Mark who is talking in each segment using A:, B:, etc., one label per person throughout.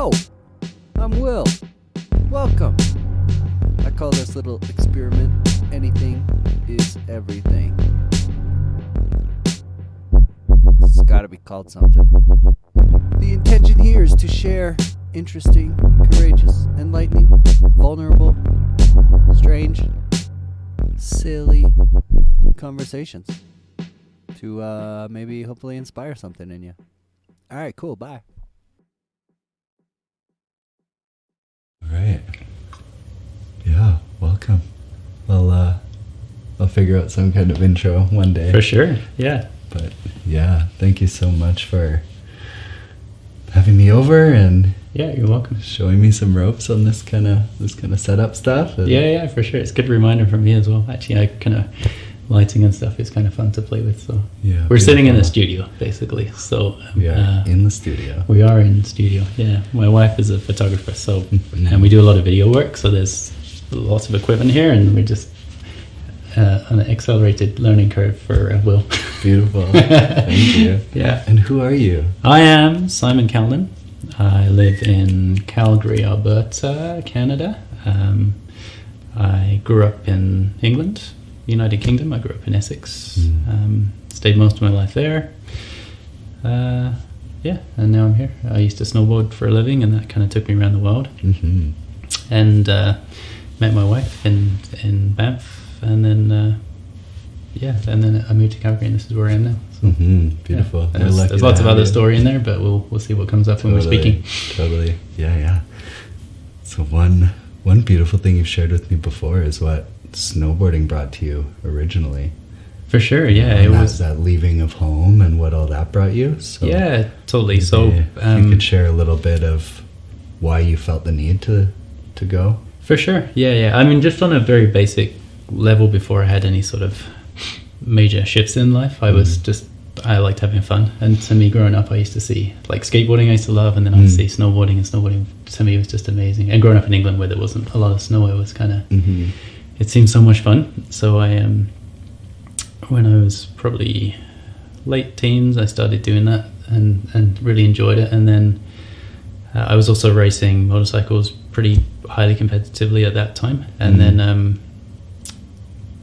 A: Yo, I'm Will. Welcome. I call this little experiment Anything is Everything. It's gotta be called something. The intention here is to share interesting, courageous, enlightening, vulnerable, strange, silly conversations to maybe hopefully inspire something in you. All right, cool. Bye.
B: All right. Yeah, welcome. I'll figure out some kind of intro one day.
C: For sure, yeah.
B: But yeah, thank you so much for having me over and
C: yeah, you're welcome.
B: Showing me some ropes on this kind of setup stuff.
C: Yeah, for sure. It's a good reminder for me as well. Actually, I kind of lighting and stuff is kind of fun to play with. So
B: yeah,
C: we're sitting in the studio basically. So
B: yeah, in the studio.
C: We are in the studio. Yeah, my wife is a photographer, so and we do a lot of video work. So there's lots of equipment here, and we're just on an accelerated learning curve for Will.
B: Beautiful. Thank you.
C: Yeah.
B: And who are you?
C: I am Simon Calnan. I live in Calgary, Alberta, Canada. I grew up in England, United Kingdom. I grew up in Essex. Stayed most of my life there. Yeah, and now I'm here. I used to snowboard for a living, and that kind of took me around the world.
B: Mm-hmm.
C: And met my wife in Banff, and then I moved to Calgary, and this is where I am now. So,
B: beautiful.
C: Yeah. There's lots of other story in there, but we'll see what comes up when we're speaking.
B: Totally. Yeah. So one beautiful thing you've shared with me before is what snowboarding brought to you originally.
C: For sure, yeah.
B: And it was that leaving of home and what all that brought you. So
C: yeah, totally. So
B: you could share a little bit of why you felt the need to go.
C: For sure, yeah. I mean, just on a very basic level, before I had any sort of major shifts in life, I liked having fun. And to me, growing up, I used to see like skateboarding I used to love, and then I would see snowboarding, and snowboarding to me was just amazing. And growing up in England where there wasn't a lot of snow, it was kind of it seemed so much fun. So I when I was probably late teens, I started doing that and really enjoyed it. And then I was also racing motorcycles pretty highly competitively at that time. And then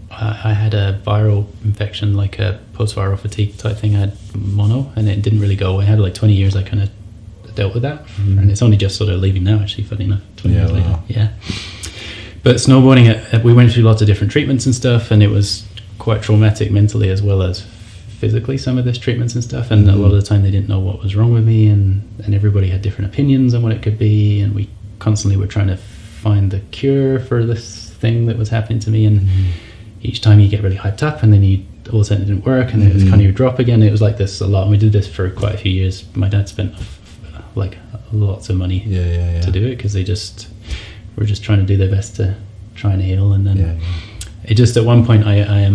C: I had a viral infection, like a post-viral fatigue type thing. I had mono, and it didn't really go away. I had like 20 years I kind of dealt with that. And it's only just sort of leaving now, actually, funny enough, 20 years later. Yeah. But snowboarding, we went through lots of different treatments and stuff, and it was quite traumatic mentally as well as physically, some of this treatments and stuff. And a lot of the time they didn't know what was wrong with me, and everybody had different opinions on what it could be. And we constantly were trying to find the cure for this thing that was happening to me. And each time you get really hyped up, and then all of a sudden it didn't work, and it was kind of you drop again. It was like this a lot, and we did this for quite a few years. My dad spent like lots of money to do it, because they were just trying to do their best to try and heal. And then it just, at one point, I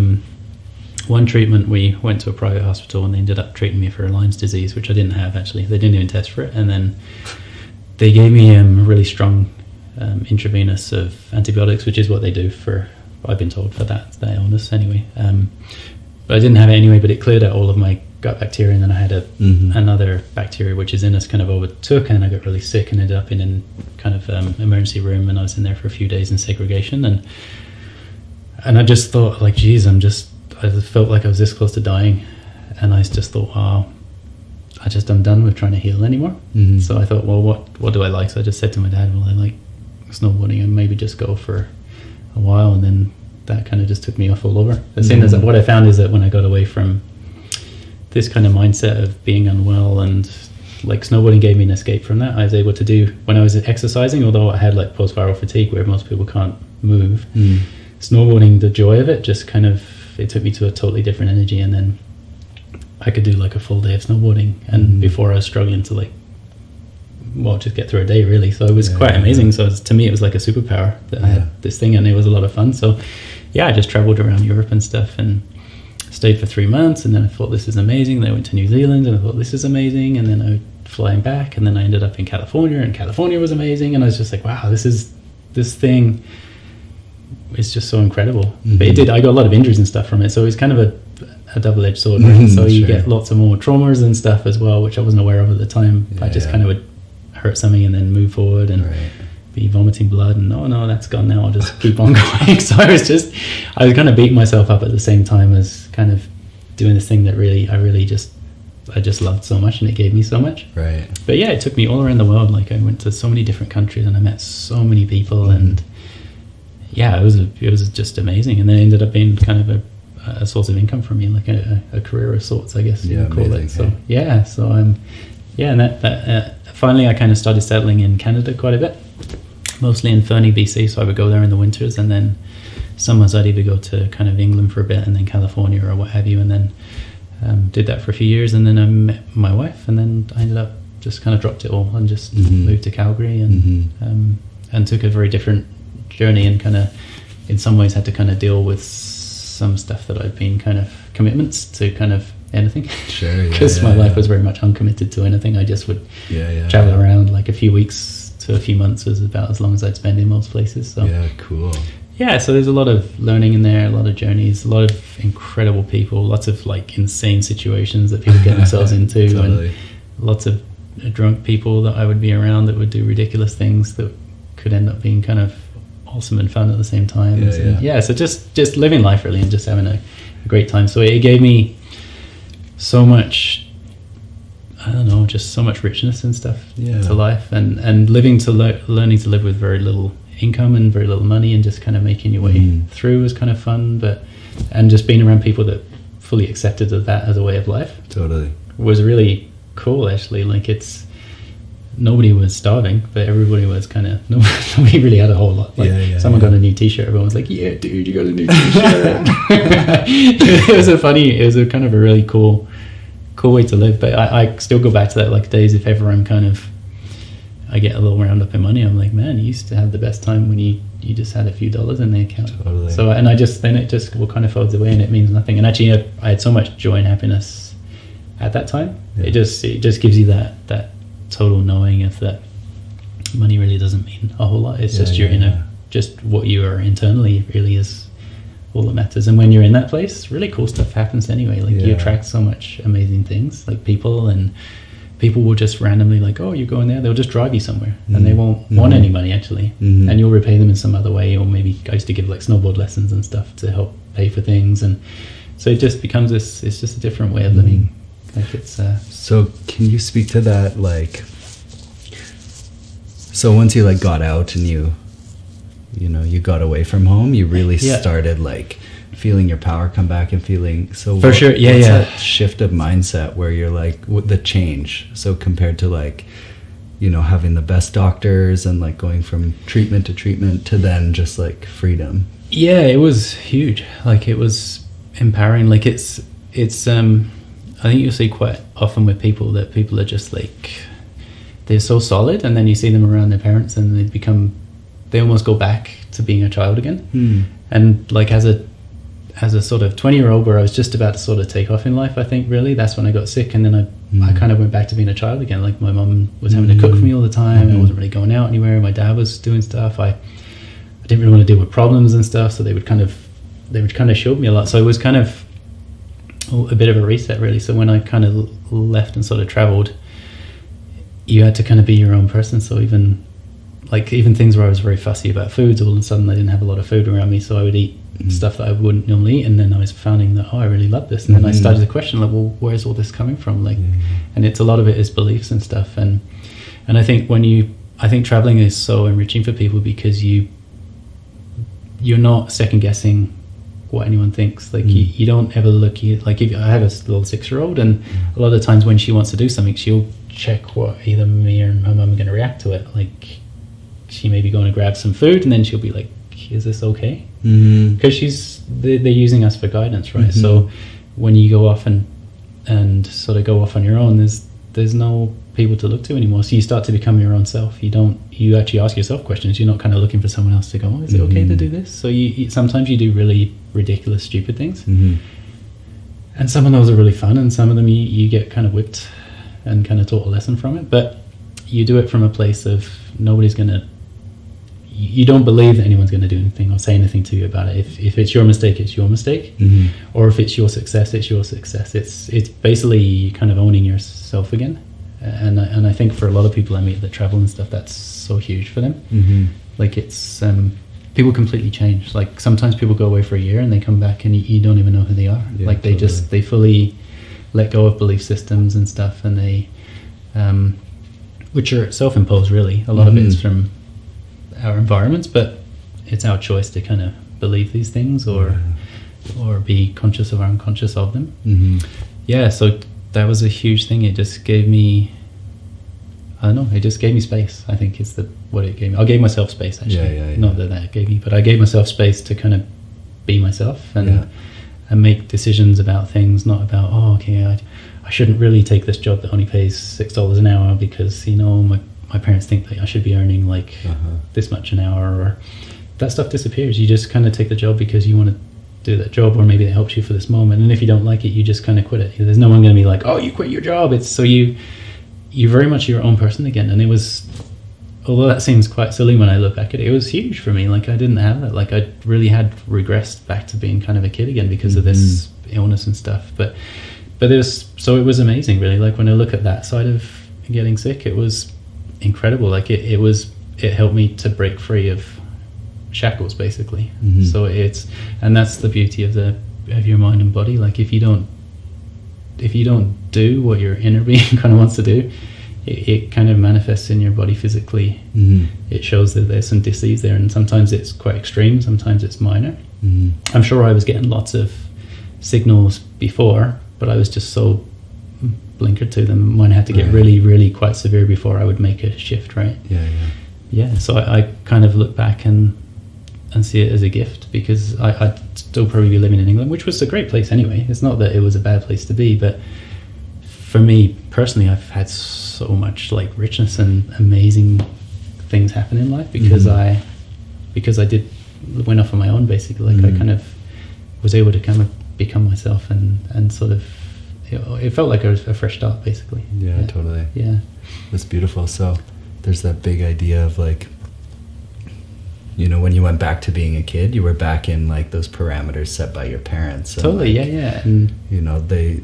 C: one treatment, we went to a private hospital, and they ended up treating me for Lyme's disease, which I didn't have actually. They didn't even test for it, and then they gave me a really strong intravenous of antibiotics, which is what they do for, I've been told, for that illness anyway. But I didn't have it anyway, but it cleared out all of my gut bacteria, and then I had another bacteria which is in us kind of overtook, and I got really sick and ended up in a kind of emergency room, and I was in there for a few days in segregation, and I just thought, like, geez, I felt like I was this close to dying, and I just thought, wow, I'm done with trying to heal anymore. So I thought, well, what do I like? So I just said to my dad, well, I like snowboarding, and maybe just go for a while. And then that kind of just took me off all over. The same as what I found is that when I got away from this kind of mindset of being unwell, and like snowboarding gave me an escape from that, I was able to do, when I was exercising, although I had like post-viral fatigue where most people can't move, snowboarding, the joy of it just kind of, it took me to a totally different energy. And then I could do like a full day of snowboarding, and before I was struggling to just get through a day, really. So it was quite amazing. So to me, it was like a superpower that I had this thing, and it was a lot of fun. So yeah, I just traveled around Europe and stuff, and stayed for 3 months, and then I thought, this is amazing. Then I went to New Zealand, and I thought, this is amazing. And then I was flying back, and then I ended up in California, and California was amazing. And I was just like, wow, this thing is just so incredible. But I got a lot of injuries and stuff from it, so it was kind of a double-edged sword, right? So you get lots of more traumas and stuff as well, which I wasn't aware of at the time. I just kind of would hurt something and then move forward and
B: Right.
C: be vomiting blood and no, that's gone now, I'll just keep on going. So I was kind of beating myself up at the same time as kind of doing this thing that I just loved so much, and it gave me so much.
B: Right.
C: But yeah, it took me all around the world. Like I went to so many different countries and I met so many people, and yeah, it was just amazing. And then it ended up being kind of a source of income for me, like a career of sorts, I guess you
B: Yeah,
C: could call
B: amazing,
C: it. So yeah, so and that finally I kind of started settling in Canada quite a bit, mostly in Fernie, BC. So I would go there in the winters, and then summers I'd either go to kind of England for a bit and then California or what have you, and then did that for a few years, and then I met my wife, and then I ended up just kind of dropped it all and just moved to Calgary, and took a very different journey, and kind of in some ways had to kind of deal with some stuff that I'd been kind of commitments to kind of anything.
B: Sure.
C: Because my life was very much uncommitted to anything. I just would travel around. Like a few weeks to a few months was about as long as I'd spend in most places. So
B: Yeah, cool.
C: yeah, so there's a lot of learning in there, a lot of journeys, a lot of incredible people, lots of like insane situations that people get themselves into,
B: Totally.
C: and lots of drunk people that I would be around that would do ridiculous things that could end up being kind of awesome and fun at the same time. So just living life really, and just having a great time. So it gave me so much, I don't know, just so much richness and stuff to life, and learning to live with very little income and very little money, and just kind of making your way through was kind of fun. And just being around people that fully accepted that as a way of life
B: Totally.
C: was really cool, actually. Like nobody was starving, but everybody was kind of nobody really had a whole lot. Like someone got a new t-shirt, everyone was like, yeah dude, you got a new t-shirt. it was a kind of a really cool way to live. But I still go back to that, like days if ever I get a little round up in money, I'm like, man, you used to have the best time when you just had a few dollars in the account.
B: Totally.
C: So then it just kind of folds away and it means nothing. And actually I had so much joy and happiness at that time. It just gives you that total knowing of that money really doesn't mean a whole lot. It's just just what you are internally really is all that matters. And when you're in that place, really cool stuff happens anyway. Like you attract so much amazing things, like people will just randomly like, oh, you're going there, they'll just drive you somewhere and they won't want any money actually, and you'll repay them in some other way. Or maybe I used to give like snowboard lessons and stuff to help pay for things, and so it just becomes it's just a different way of living. Like it's
B: So can you speak to that, like, so once you like got out and you got away from home, you really started like feeling your power come back and feeling so
C: for sure.
B: What's that shift of mindset where you're like the change, so compared to like having the best doctors and like going from treatment to treatment to then just like freedom?
C: It was huge. Like it was empowering. Like it's I think you'll see quite often with people that people are just like, they're so solid, and then you see them around their parents and they almost go back to being a child again. And like as a sort of 20-year-old where I was just about to sort of take off in life, I think really that's when I got sick, and then I kind of went back to being a child again. Like my mum was having to cook for me all the time. I wasn't really going out anywhere. My dad was doing stuff. I didn't really want to deal with problems and stuff, so they would kind of shield me a lot. So it was kind of a bit of a reset really. So when I kind of left and sort of traveled, you had to kind of be your own person. So even things where I was very fussy about foods, all of a sudden I didn't have a lot of food around me, so I would eat stuff that I wouldn't normally eat, and then I was finding that I really love this, and then I started to question like, well, where's all this coming from? Like, and it's a lot of it is beliefs and stuff, and I think I think traveling is so enriching for people because you're not second guessing what anyone thinks. Like you don't ever look like, if I have a little 6-year-old, and a lot of times when she wants to do something, she'll check what either me or my mum are going to react to it. Like she may be going to grab some food, and then she'll be like, is this okay? Because they're using us for guidance, right? So when you go off and sort of go off on your own, there's no people to look to anymore. So you start to become your own self. You actually ask yourself questions. You're not kind of looking for someone else to go, oh, is it okay to do this? So you sometimes you do really ridiculous, stupid things, and some of those are really fun, and some of them you get kind of whipped and kind of taught a lesson from it. But you do it from a place of you don't believe that anyone's going to do anything or say anything to you about it. If it's your mistake, it's your mistake, or if it's your success, it's your success. It's basically kind of owning yourself again, and I think for a lot of people I meet that travel and stuff, that's so huge for them. Like it's people completely change. Like sometimes people go away for a year and they come back and you don't even know who they are. Like they just they fully let go of belief systems and stuff, and they which are self-imposed really. A lot of it is from our environments, but it's our choice to kind of believe these things or be conscious of or unconscious of them. Yeah, so that was a huge thing. It just gave me, I don't know, it just gave me space, I think is what it gave me. I gave myself space, actually. Not that gave me, but I gave myself space to kind of be myself and make decisions about things, not about, oh, okay, I shouldn't really take this job that only pays $6 an hour because, you know, my parents think that I should be earning like this much an hour, or that stuff disappears. You just kind of take the job because you want to do that job, or maybe it helps you for this moment, and if you don't like it, you just kind of quit it. There's no one going to be like, oh, you quit your job. It's so you're very much your own person again. And it was, although that seems quite silly when I look back at it, it was huge for me. Like I didn't have that. Like I really had regressed back to being kind of a kid again because of this illness and stuff. But it was amazing, really. Like when I look at that side of getting sick, it was incredible. Like it helped me to break free of shackles, basically. So and that's the beauty of your mind and body. Like if you don't do what your inner being kind of wants to do, it kind of manifests in your body physically. It shows that there's some disease there, and sometimes it's quite extreme, sometimes it's minor. I'm sure I was getting lots of signals before, but I was just so blinkered to them. Mine had to get really, really quite severe before I would make a shift, right? So I kind of look back and see it as a gift, because I'd still probably be living in England, which was a great place anyway. It's not that it was a bad place to be, but for me personally, I've had so much like richness and amazing things happen in life because I went off on my own, basically. Like I kind of was able to kind of become myself and sort of, it felt like a fresh start, basically.
B: Yeah, totally.
C: Yeah,
B: that's beautiful. So there's that big idea of like, you know, when you went back to being a kid, you were back in like those parameters set by your parents.
C: Totally,
B: like,
C: and
B: you know, they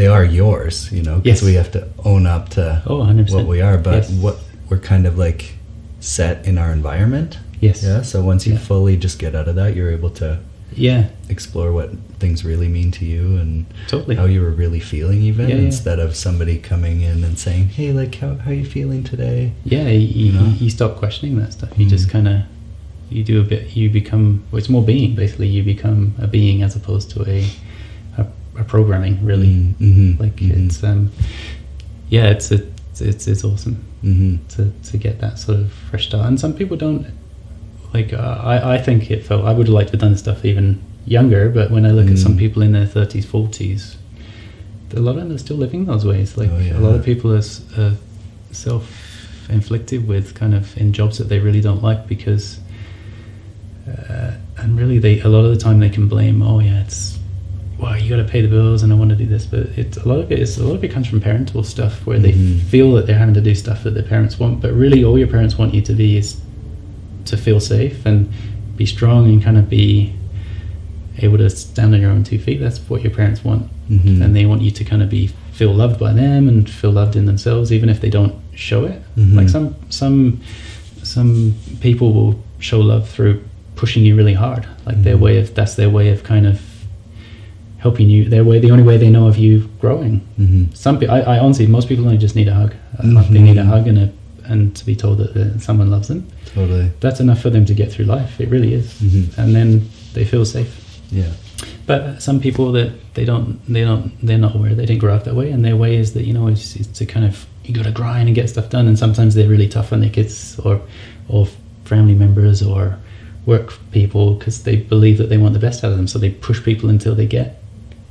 B: are yours, you know, because we have to own up to
C: 100%.
B: What we are, but what we're kind of like set in our environment. Yeah. So once you fully just get out of that, you're able to explore what things really mean to you and how you were really feeling, even instead of somebody coming in and saying, hey, like how are you feeling today?
C: You stop questioning that stuff. You just kind of you become, well, it's more being, basically. You become a being as opposed to a programming, really. It's awesome to get that sort of fresh start. And some people don't. Like I think it felt, I would have liked to have done this stuff even younger, but when I look at some people in their 30s, 40s, a lot of them are still living those ways. Like a lot of people are self-inflicted with kind of in jobs that they really don't like because, and really a lot of the time they can blame, it's, well, you got to pay the bills and I want to do this, but a lot of it comes from parental stuff where they feel that they're having to do stuff that their parents want, but really all your parents want you to be is to feel safe and be strong and kind of be able to stand on your own 2 feet. That's what your parents want. And they want you to kind of feel loved by them and feel loved in themselves, even if they don't show it. Like some people will show love through pushing you really hard. Like that's their way of kind of helping you. The only way they know of you growing. Some people, I honestly, most people only just need a hug. They need a hug and to be told that someone loves them.
B: Totally.
C: That's enough for them to get through life. It really is. And then they feel safe.
B: Yeah.
C: But some people that they're not aware, they didn't grow up that way, and their way is that, you know, is to kind of, you got to grind and get stuff done, and sometimes they're really tough on their kids or family members or work people because they believe that they want the best out of them, so they push people until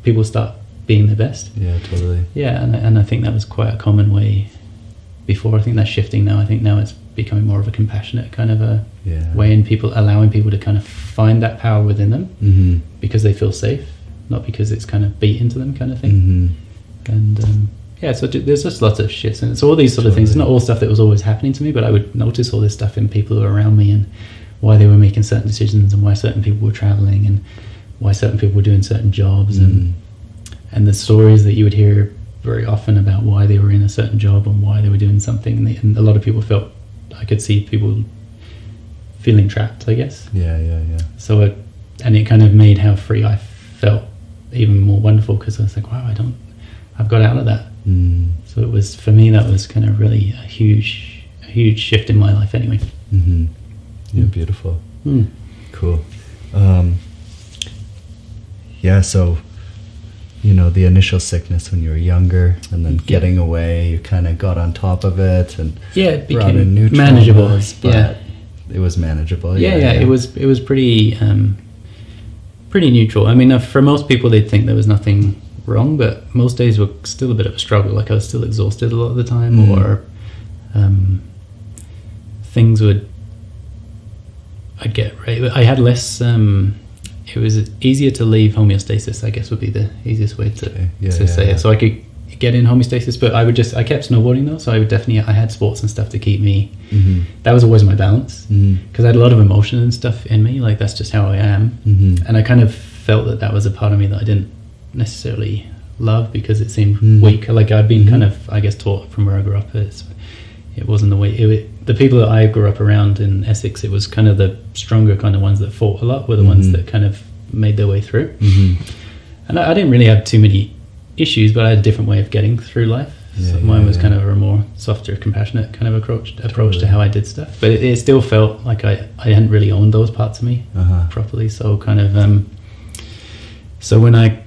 C: people start being their best.
B: Yeah, totally.
C: Yeah, and I think that was quite a common way before. I think that's shifting now. I think now it's becoming more of a compassionate kind of a way, in allowing people to kind of find that power within them because they feel safe, not because it's kind of beat into them kind of thing. And so there's just lots of shit, and it's all these sort of things. It's not all stuff that was always happening to me, but I would notice all this stuff in people who were around me and why they were making certain decisions and why certain people were traveling and why certain people were doing certain jobs and the stories that you would hear very often about why they were in a certain job and why they were doing something, and a lot of people felt, I could see people feeling trapped, I guess. So it kind of made how free I felt even more wonderful, because I was like, wow, I've got out of that. So it was, for me, that was kind of really a huge shift in my life anyway.
B: Yeah, beautiful. Cool. So, the initial sickness when you were younger, and then getting away, you kind of got on top of it, and
C: it
B: brought in
C: became
B: new
C: manageable.
B: Traumas, but it was manageable.
C: It was pretty neutral. I mean, for most people, they'd think there was nothing wrong, but most days were still a bit of a struggle. Like, I was still exhausted a lot of the time, or things I'd get right. I had less. It was easier to leave homeostasis, I guess, would be the easiest way to say it. So I could get in homeostasis, but I kept snowboarding though, so I had sports and stuff to keep me. That was always my balance, because I had a lot of emotion and stuff in me. Like, that's just how I am, and I kind of felt that was a part of me that I didn't necessarily love, because it seemed weak. Like, I'd been kind of, I guess, taught from where I grew up. It wasn't the way. The people that I grew up around in Essex, it was kind of the stronger kind of ones that fought a lot, were the ones that kind of made their way through. And I didn't really have too many issues, but I had a different way of getting through life. So mine was kind of a more softer, compassionate kind of approach to how I did stuff. But it still felt like I hadn't really owned those parts of me properly. So kind of so when I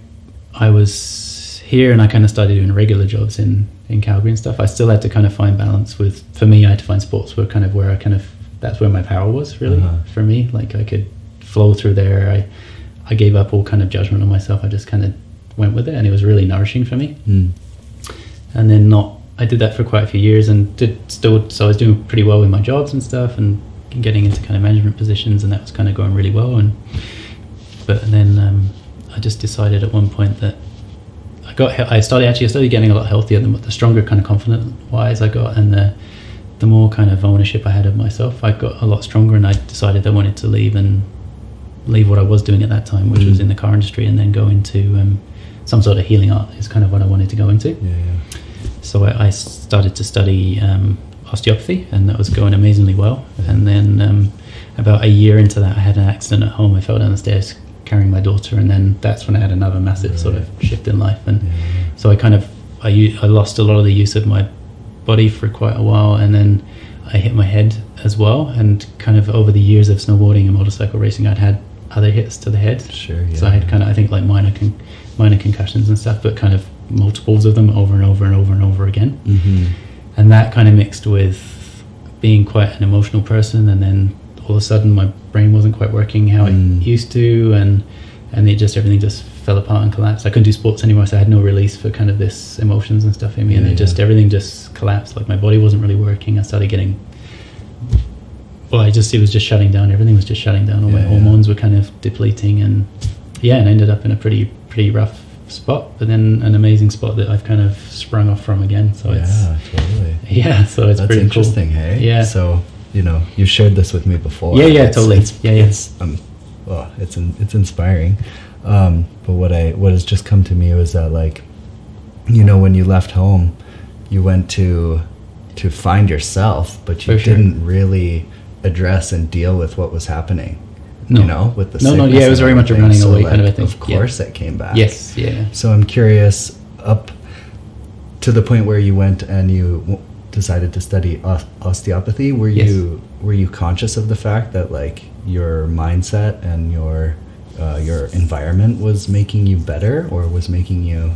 C: was here and I kind of started doing regular jobs in Calgary and stuff, I still had to kind of find balance with, for me, I had to find sports where that's where my power was, really, for me. Like, I could flow through there. I gave up all kind of judgment on myself. I just kind of went with it, and it was really nourishing for me. And then I did that for quite a few years, and so I was doing pretty well with my jobs and stuff, and getting into kind of management positions, and that was kind of going really well. But then I just decided at one point that I started getting a lot healthier. The stronger kind of confident wise I got, and the more kind of ownership I had of myself, I got a lot stronger, and I decided I wanted to leave what I was doing at that time, which was in the car industry, and then go into some sort of healing art is kind of what I wanted to go into. So I started to study osteopathy, and that was going amazingly well. And then about a year into that, I had an accident at home. I fell down the stairs carrying my daughter, and then that's when I had another massive sort of shift in life. And so I lost a lot of the use of my body for quite a while, and then I hit my head as well. And kind of over the years of snowboarding and motorcycle racing, I'd had other hits to the head. So I had kind of, I think, like minor concussions and stuff, but kind of multiples of them over and over and over and over again. And that kind of mixed with being quite an emotional person, and then all of a sudden my brain wasn't quite working how it used to, and everything just fell apart and collapsed. I couldn't do sports anymore, so I had no release for kind of this emotions and stuff in me, and everything just collapsed. Like, my body wasn't really working. I started getting, it was just shutting down. Everything was just shutting down. All my hormones were kind of depleting, and I ended up in a pretty rough spot, but then an amazing spot that I've kind of sprung off from again. So
B: Totally.
C: So it's
B: that's
C: pretty
B: interesting,
C: cool.
B: Hey? So, you shared this with me before.
C: Totally.
B: It's inspiring. But what has just come to me was that, like, when you left home, you went to find yourself, but you didn't really address and deal with what was happening. With the sickness.
C: It was very much a running away kind of a thing.
B: Of course, it came back.
C: Yes,
B: So I'm curious, up to the point where you went and you decided to study osteopathy. Were you conscious of the fact that, like, your mindset and your environment was making you better, or was making you,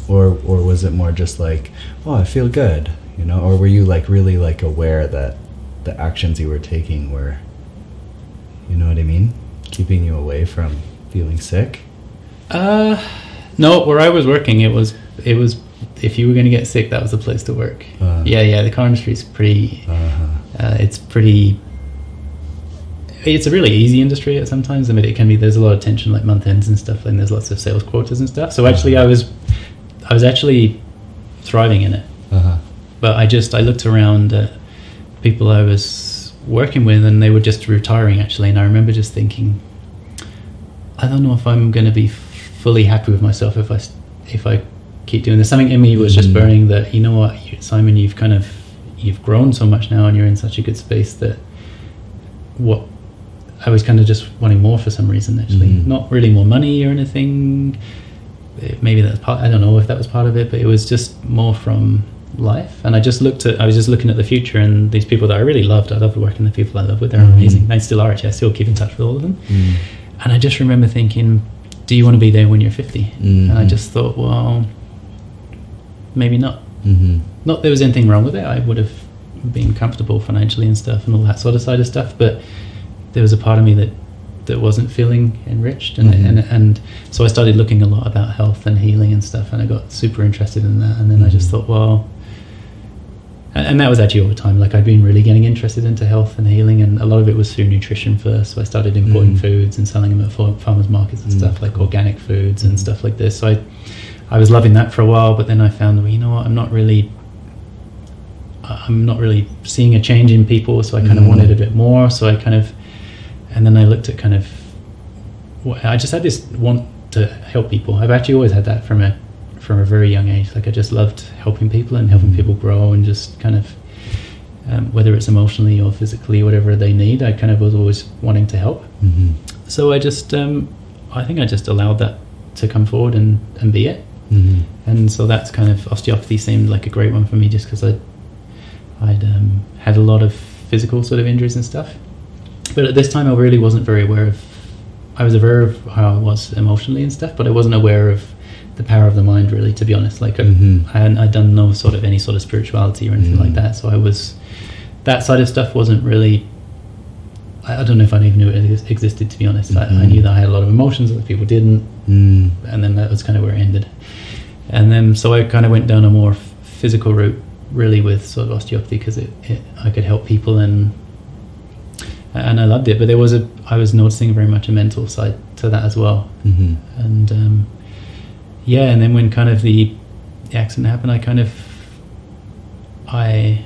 B: or was it more just like, oh, I feel good, or were you like really like aware that the actions you were taking were, you know what I mean, keeping you away from feeling sick?
C: No, where I was working, it was if you were going to get sick, that was the place to work. The car industry is pretty it's a really easy industry at sometimes. I mean, it can be, there's a lot of tension, like month ends and stuff, and there's lots of sales quotas and stuff. So actually I was actually thriving in it. But I looked around at people I was working with, and they were just retiring actually, and I remember just thinking, I don't know if I'm going to be fully happy with myself if I keep doing this. Something in me was just burning that, you know what, Simon, you've grown so much now and you're in such a good space that what I was kind of just wanting more for some reason, actually. Not really more money or anything. Maybe that's part, I don't know if that was part of it, but it was just more from life. And I was just looking at the future, and these people that I really loved, I loved working with the people I love with, they're amazing. They still are, actually. I still keep in touch with all of them. And I just remember thinking, do you want to be there when you're 50? And I just thought, well, maybe not. Not there was anything wrong with it. I would have been comfortable financially and stuff and all that sort of side of stuff, but there was a part of me that wasn't feeling enriched, and so I started looking a lot about health and healing and stuff, and I got super interested in that. And then I just thought, well, and that was actually over time. Like, I'd been really getting interested into health and healing, and a lot of it was through nutrition first. So I started importing foods and selling them at farmers markets and stuff, like organic foods and stuff like this. So I was loving that for a while, but then I found, well, you know what, I'm not really seeing a change in people, so I kind of wanted a bit more. So I kind of, and then I looked at kind of, I just had this want to help people. I've actually always had that from a very young age. Like, I just loved helping people and helping people grow, and just kind of, whether it's emotionally or physically, whatever they need, I kind of was always wanting to help. So I just, I think I just allowed that to come forward and be it. And so that's kind of, osteopathy seemed like a great one for me, just because I'd had a lot of physical sort of injuries and stuff. But at this time, I really wasn't very aware of, I was aware of how I was emotionally and stuff, but I wasn't aware of the power of the mind, really, to be honest. Like, I'd done no sort of any sort of spirituality or anything like that. So that side of stuff wasn't really, I don't know if I even knew it existed, to be honest. I knew that I had a lot of emotions, other people didn't. And then that was kind of where it ended. And then, so I kind of went down a more physical route, really, with sort of osteopathy, because I could help people, and I loved it. But I was noticing very much a mental side to that as well. And and then when kind of the accident happened, I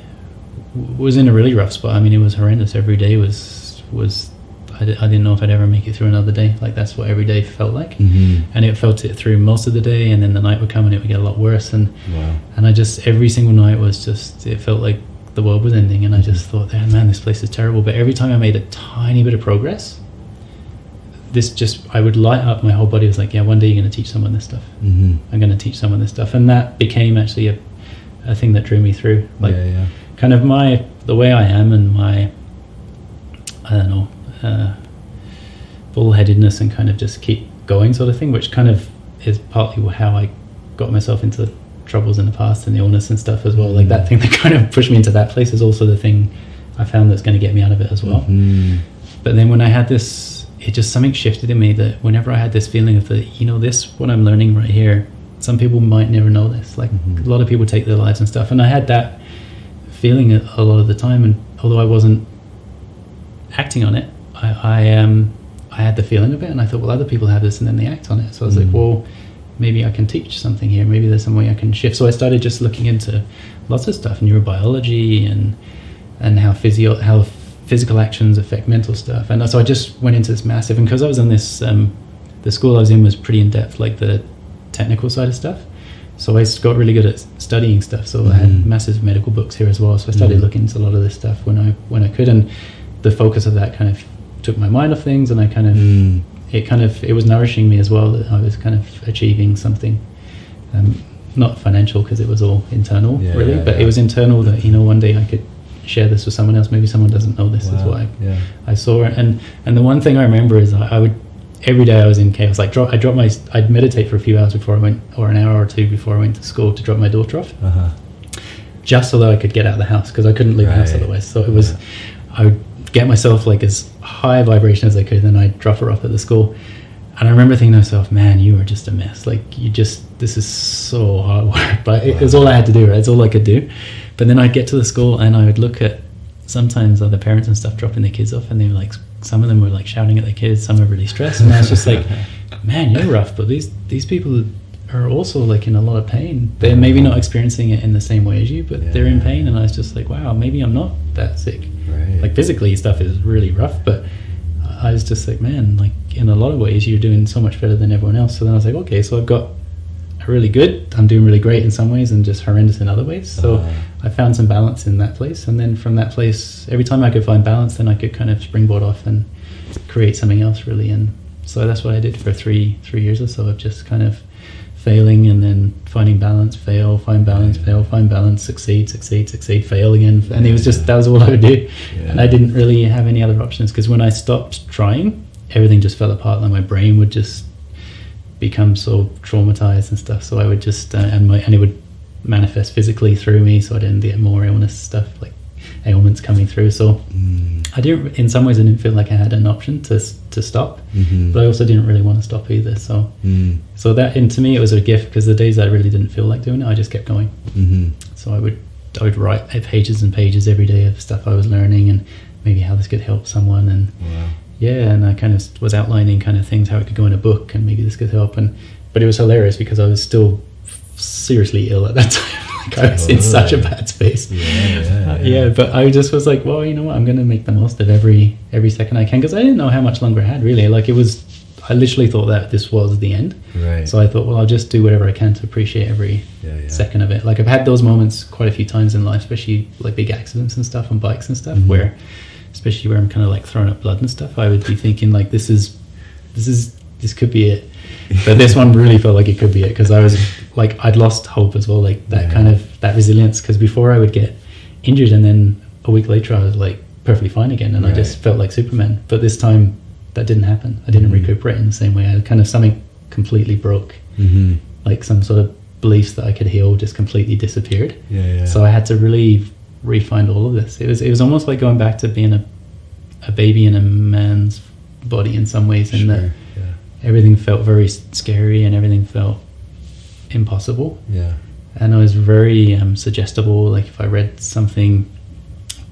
C: was in a really rough spot. I mean, it was horrendous. Every day was I didn't know if I'd ever make it through another day. Like, that's what every day felt like. And it felt it through most of the day, and then the night would come and it would get a lot worse. And I just, every single night was just, it felt like the world was ending. And I just thought, man, this place is terrible. But every time I made a tiny bit of progress, I would light up. My whole body was like, yeah, one day you're going to teach someone this stuff. I'm going to teach someone this stuff. And that became actually a thing that drew me through. Like, kind of the way I am, and my, I don't know, bullheadedness, and kind of just keep going sort of thing, which kind of is partly how I got myself into troubles in the past, and the illness and stuff as well. Like, that thing that kind of pushed me into that place is also the thing I found that's going to get me out of it as well. But then when I had this, it just, something shifted in me, that whenever I had this feeling of what I'm learning right here, some people might never know this. Like, a lot of people take their lives and stuff, and I had that feeling a lot of the time, and although I wasn't acting on it, I had the feeling of it, and I thought, well, other people have this and then they act on it. So I was like, well, maybe I can teach something here. Maybe there's some way I can shift. So I started just looking into lots of stuff, neurobiology, and how physical actions affect mental stuff. And so I just went into this massive, and because I was in this, the school I was in was pretty in depth, like the technical side of stuff. So I got really good at studying stuff. So I had massive medical books here as well. So I started looking into a lot of this stuff when I could, and the focus of that kind of took my mind off things, and I kind of, it was nourishing me as well, that I was kind of achieving something, not financial, because it was all internal, but it was internal, that, one day I could share this with someone else. Maybe someone doesn't know this is what I saw. And the one thing I remember is I would, every day I was in chaos. Like, I'd meditate for a few hours before I went, or an hour or two before I went to school, to drop my daughter off, just so that I could get out of the house, because I couldn't leave the house otherwise. So it was, I would get myself like as high vibration as I could, then I'd drop her off at the school. And I remember thinking to myself, man, you are just a mess. Like, this is so hard work. But it was all I had to do, right? It's all I could do. But then I'd get to the school, and I would look at sometimes other parents and stuff dropping their kids off, and they were like, some of them were like shouting at their kids, some were really stressed, and I was just like, man, you're rough. But these people are also like in a lot of pain. They're maybe not experiencing it in the same way as you, but they're in pain. And I was just like, wow, maybe I'm not that sick. Like, physically stuff is really rough, but I was just like, man, like, in a lot of ways you're doing so much better than everyone else. So then I was like, okay, so I've got really good. I'm doing really great in some ways and just horrendous in other ways. So I found some balance in that place, and then from that place, every time I could find balance, then I could kind of springboard off and create something else, really. And so that's what I did for three years or so, of just kind of failing and then finding balance, fail, find balance, fail, find balance, succeed, fail again. And it was just, that was all I would do. And I didn't really have any other options, because when I stopped trying, everything just fell apart. Like my brain would just become so traumatized and stuff. So I would just, and it would manifest physically through me. So I didn't get more illness stuff, like ailments coming through. So I didn't, in some ways, I didn't feel like I had an option to stop, but I also didn't really want to stop either. So so that, and to me, it was a gift, because the days I really didn't feel like doing it, I just kept going. So I would write pages and pages every day of stuff I was learning, and maybe how this could help someone. And and I kind of was outlining kind of things, how it could go in a book, and maybe this could help. But it was hilarious, because I was still seriously ill at that time. I was in such a bad space. But I just was like, well, you know what, I'm going to make the most of every second I can, because I didn't know how much longer I had, really. Like, I literally thought that this was the end. So I thought, well, I'll just do whatever I can to appreciate every second of it. Like, I've had those moments quite a few times in life, especially like big accidents and stuff on bikes and stuff, where, especially where I'm kind of like throwing up blood and stuff, I would be thinking like, this could be it. But this one really felt like it could be it, because I was like, I'd lost hope as well, like that kind of, that resilience, because before I would get injured and then a week later I was like perfectly fine again, and I just felt like Superman. But this time that didn't happen. I didn't recuperate in the same way. I kind of, something completely broke, like some sort of beliefs that I could heal just completely disappeared. So I had to really refine all of this. It was almost like going back to being a baby in a man's body in some ways, in that everything felt very scary and everything felt impossible. And I was very suggestible. Like, if I read something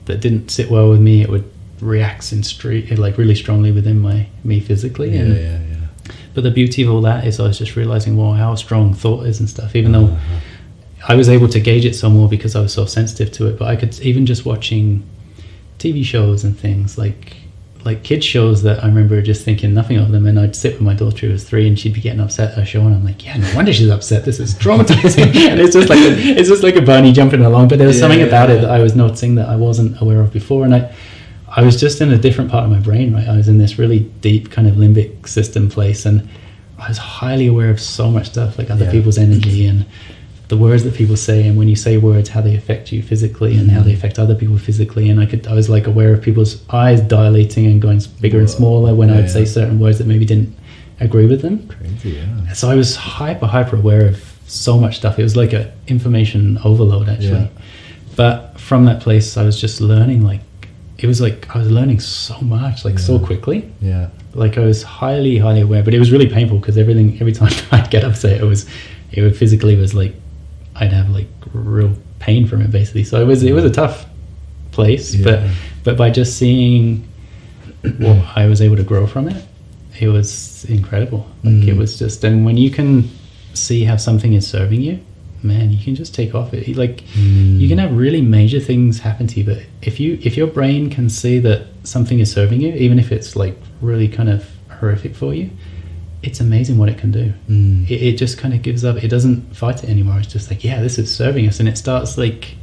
C: that didn't sit well with me, it would react like really strongly within me physically. But the beauty of all that is I was just realizing, well, how strong thought is and stuff, even though I was able to gauge it some more because I was so sensitive to it. But I could, even just watching TV shows and things like kids shows, that I remember just thinking nothing of them, and I'd sit with my daughter who was 3 and she'd be getting upset at a show, and I'm like, yeah, no wonder she's upset, this is traumatizing. And it's just like a bunny jumping along. But there was something about it that I was noticing that I wasn't aware of before, and I was just in a different part of my brain, right? I was in this really deep kind of limbic system place, and I was highly aware of so much stuff, like other people's energy and the words that people say, and when you say words, how they affect you physically and how they affect other people physically. And I was like aware of people's eyes dilating and going bigger and smaller when I would say certain words that maybe didn't agree with them.
B: Crazy,
C: So I was hyper aware of so much stuff. It was like an information overload, actually. But from that place, I was just learning, like, it was like I was learning so much, like so quickly. Like, I was highly aware, but it was really painful, because every time I'd get upset, it would physically was like, I'd have like real pain from it, basically. So it was a tough place, but by just seeing what I was able to grow from it, it was incredible. Like, it was just, and when you can see how something is serving you, man, you can just take off it. Like, you can have really major things happen to you, but if your brain can see that something is serving you, even if it's like really kind of horrific for you, it's amazing what it can do. It just kind of gives up. It doesn't fight it anymore. It's just like, yeah, this is serving us. And it starts like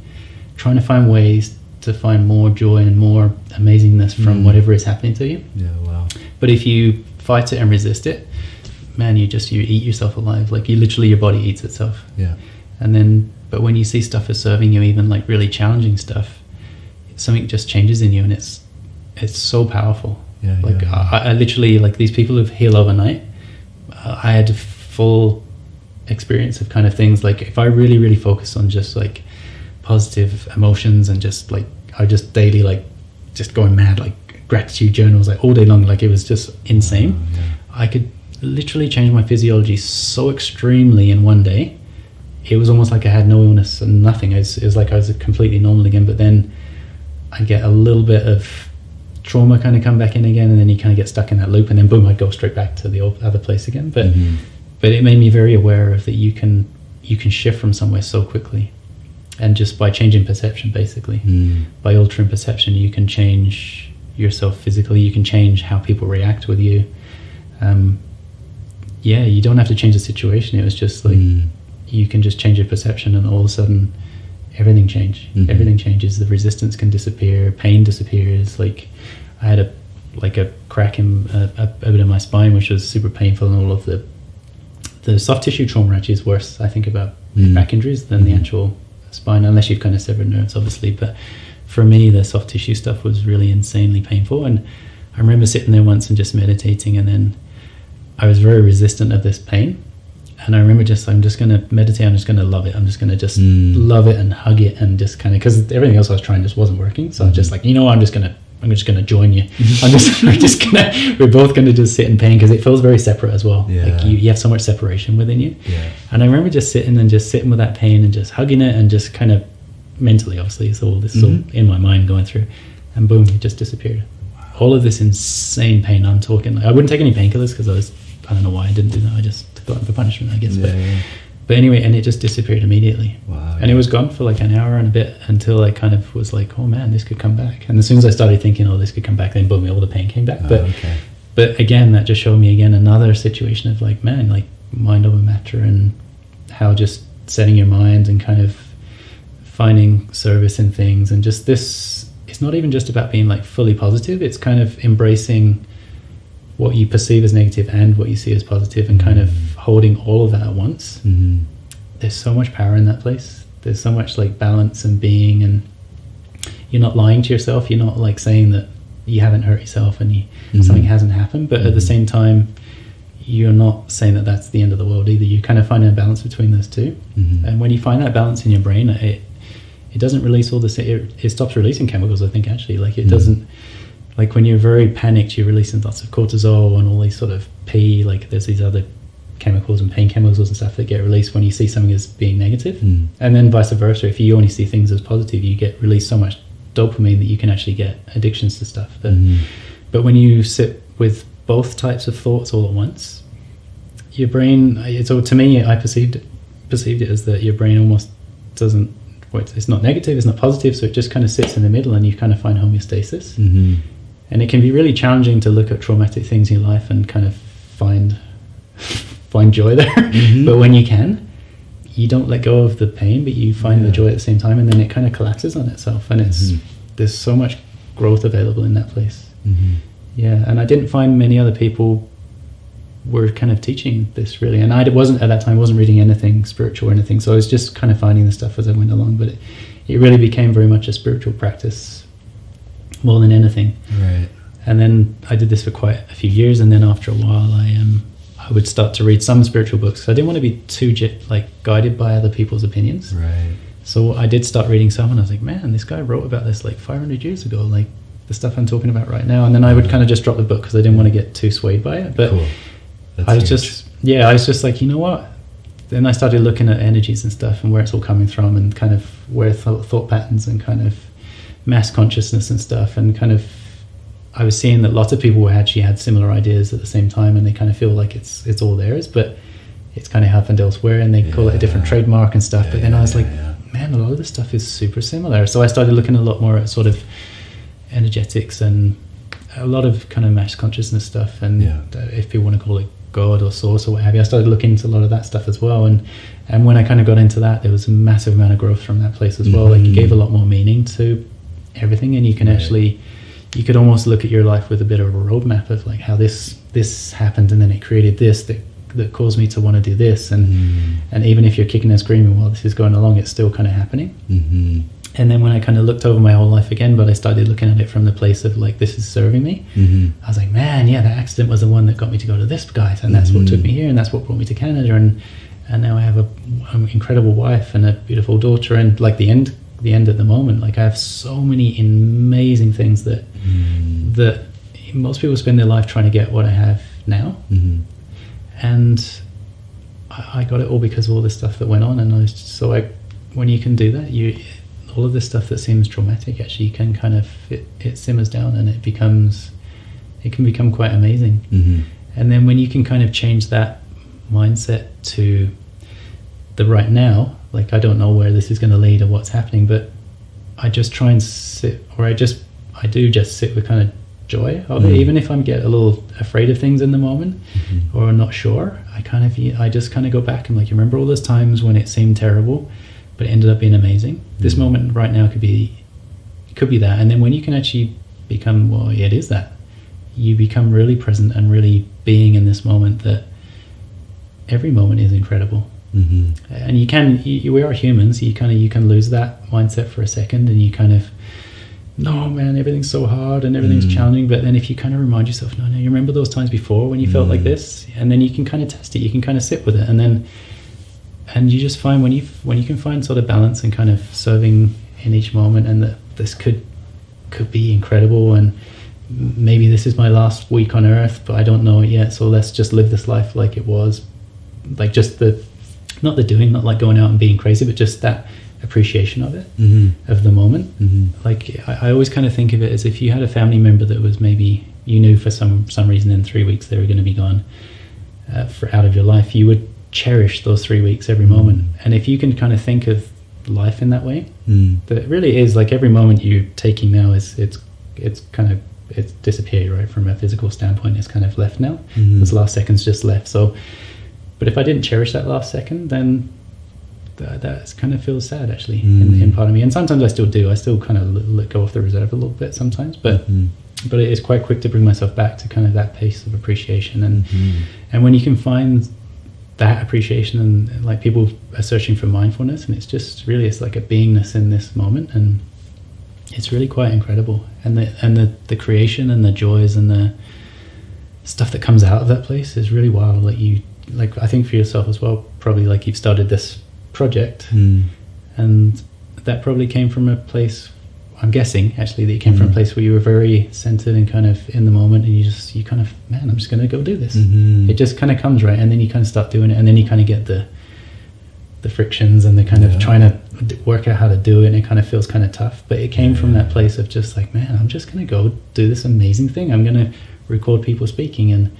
C: trying to find ways to find more joy and more amazingness from whatever is happening to you. But if you fight it and resist it, man, you eat yourself alive. Like, your body eats itself. And then, but when you see stuff as serving you, even like really challenging stuff, something just changes in you, and it's so powerful. I literally, like, these people who've healed overnight, I had a full experience of kind of things, like, if I really, really focus on just like positive emotions and just like, I just daily, like, just going mad, like gratitude journals, like all day long, like it was just insane. I could literally change my physiology so extremely in one day. It was almost like I had no illness and nothing. It was like I was completely normal again, but then I'd get a little bit of trauma kind of come back in again, and then you kind of get stuck in that loop, and then boom, I'd go straight back to the other place again. But it made me very aware of that you can shift from somewhere so quickly, and just by changing perception, basically, by altering perception, you can change yourself physically. You can change how people react with you. You don't have to change the situation. It was just like you can just change your perception, and all of a sudden everything changes. The resistance can disappear, pain disappears. Like I had a crack in a bit of my spine, which was super painful, and all of the soft tissue trauma actually is worse, I think, about back injuries than the actual spine, unless you've kind of severed nerves, obviously. But for me, the soft tissue stuff was really insanely painful. And I remember sitting there once and just meditating, and then I was very resistant of this pain. And I remember I'm just going to meditate, I'm just going to love it. I'm just going to just love it and hug it, and just kind of, because everything else I was trying just wasn't working. So I was just like, I'm just going to join you. We're both going to just sit in pain, because it feels very separate as well. Yeah. Like you have so much separation within you. Yeah. And I remember just sitting with that pain and just hugging it, and just kind of mentally, obviously, so all this is all in my mind going through, and boom, it just disappeared. Wow. All of this insane pain. I'm talking, I wouldn't take any painkillers, because I don't know why I didn't do that. I just got it for punishment, I guess. But anyway, and it just disappeared immediately. Wow. And it was gone for like an hour and a bit, until I kind of was like, oh man, this could come back. And as soon as I started thinking, oh, this could come back, then boom, all the pain came back. But again, that just showed me again another situation of like, man, like mind over matter, and how just setting your mind and kind of finding service in things, and just this, it's not even just about being like fully positive, it's kind of embracing what you perceive as negative and what you see as positive, and kind of holding all of that at once. There's so much power in that place. There's so much like balance and being, and you're not lying to yourself. You're not like saying that you haven't hurt yourself and something hasn't happened, but at the same time, you're not saying that that's the end of the world either. You kind of find a balance between those two. And when you find that balance in your brain, it doesn't release all it stops releasing chemicals, I think, actually. Like it doesn't, like when you're very panicked, you're releasing lots of cortisol and all these sort of like there's these other chemicals and pain chemicals and stuff that get released when you see something as being negative. And then vice versa, if you only see things as positive, you get released so much dopamine that you can actually get addictions to stuff. But when you sit with both types of thoughts all at once, your brain, so to me, I perceived it as that your brain almost doesn't, it's not negative, it's not positive, so it just kind of sits in the middle, and you kind of find homeostasis. And it can be really challenging to look at traumatic things in your life and kind of find joy there. But when you can, you don't let go of the pain, but you find the joy at the same time, and then it kind of collapses on itself, and there's so much growth available in that place. And I didn't find many other people were kind of teaching this, really, and I wasn't at that time, wasn't reading anything spiritual or anything, so I was just kind of finding the stuff as I went along. But it really became very much a spiritual practice more than anything. Right. And then I did this for quite a few years, and then after a while I would start to read some spiritual books. I didn't want to be too guided by other people's opinions. Right. So I did start reading some, and I was like, man, this guy wrote about this like 500 years ago, like the stuff I'm talking about right now. And then I would kind of just drop the book because I didn't want to get too swayed by it. But cool. I was just like, you know what? Then I started looking at energies and stuff, and where it's all coming from, and kind of where thought patterns and kind of mass consciousness and stuff, and kind of I was seeing that lots of people actually had similar ideas at the same time, and they kind of feel like it's all theirs, but it's kind of happened elsewhere, and they call it a different trademark and stuff. But then I was like, man, a lot of this stuff is super similar. So I started looking a lot more at sort of energetics and a lot of kind of mass consciousness stuff, and if people want to call it God or source or what have you, I started looking into a lot of that stuff as well. And when I kind of got into that, there was a massive amount of growth from that place as well. Like it gave a lot more meaning to everything, and you can actually, you could almost look at your life with a bit of a roadmap of like how this happened, and then it created this that caused me to want to do this, and even if you're kicking and screaming while this is going along, it's still kind of happening. And then when I kind of looked over my whole life again, but I started looking at it from the place of like, this is serving me. I was like, man, that accident was the one that got me to go to this guy's, and that's what took me here, and that's what brought me to Canada, and now I have an incredible wife and a beautiful daughter, and like the end at the moment, like I have so many amazing things that most people spend their life trying to get what I have now. And I got it all because of all this stuff that went on, and when you can do that, all of this stuff that seems traumatic, actually you can kind of it simmers down, and it can become quite amazing. And then when you can kind of change that mindset to the right now, like I don't know where this is going to lead or what's happening, but I just try and sit, or I do just sit with kind of joy of it, even if I get a little afraid of things in the moment or not sure. I just kind of go back and like, you remember all those times when it seemed terrible, but it ended up being amazing. This moment right now could be that. And then when you can actually become, well, yeah, it is that. You become really present and really being in this moment, that every moment is incredible. And we are humans. You can lose that mindset for a second, and you kind of, no man, everything's so hard and everything's challenging. But then if you kind of remind yourself, no, you remember those times before when you felt like this, and then you can kind of test it. You can kind of sit with it, and you just find when you can find sort of balance and kind of serving in each moment, and that this could be incredible, and maybe this is my last week on earth, but I don't know it yet, so let's just live this life like it was, like just not the doing, not like going out and being crazy, but just that appreciation of it, of the moment. Like I always kind of think of it as if you had a family member that was maybe, you knew for some reason in 3 weeks they were going to be gone out of your life, you would cherish those 3 weeks, every moment. And if you can kind of think of life in that way, that it really is like every moment you're taking now it's disappeared, right? From a physical standpoint, it's kind of left now. This last second's just left. So, but if I didn't cherish that last second, then that kind of feels sad actually in part of me. And sometimes I still do. I still kind of let go off the reserve a little bit sometimes, but it is quite quick to bring myself back to kind of that pace of appreciation. And when you can find that appreciation, and like people are searching for mindfulness, and it's like a beingness in this moment, and it's really quite incredible. And the creation and the joys and the stuff that comes out of that place is really wild. Like I think for yourself as well, probably like you've started this project, and that probably came from a place, I'm guessing actually, that you came from a place where you were very centered and kind of in the moment, and you kind of, man, I'm just going to go do this. It just kind of comes, right? And then you kind of start doing it, and then you kind of get the frictions and the kind of trying to work out how to do it, and it kind of feels kind of tough. But it came from that place of just like, man, I'm just going to go do this amazing thing. I'm going to record people speaking, and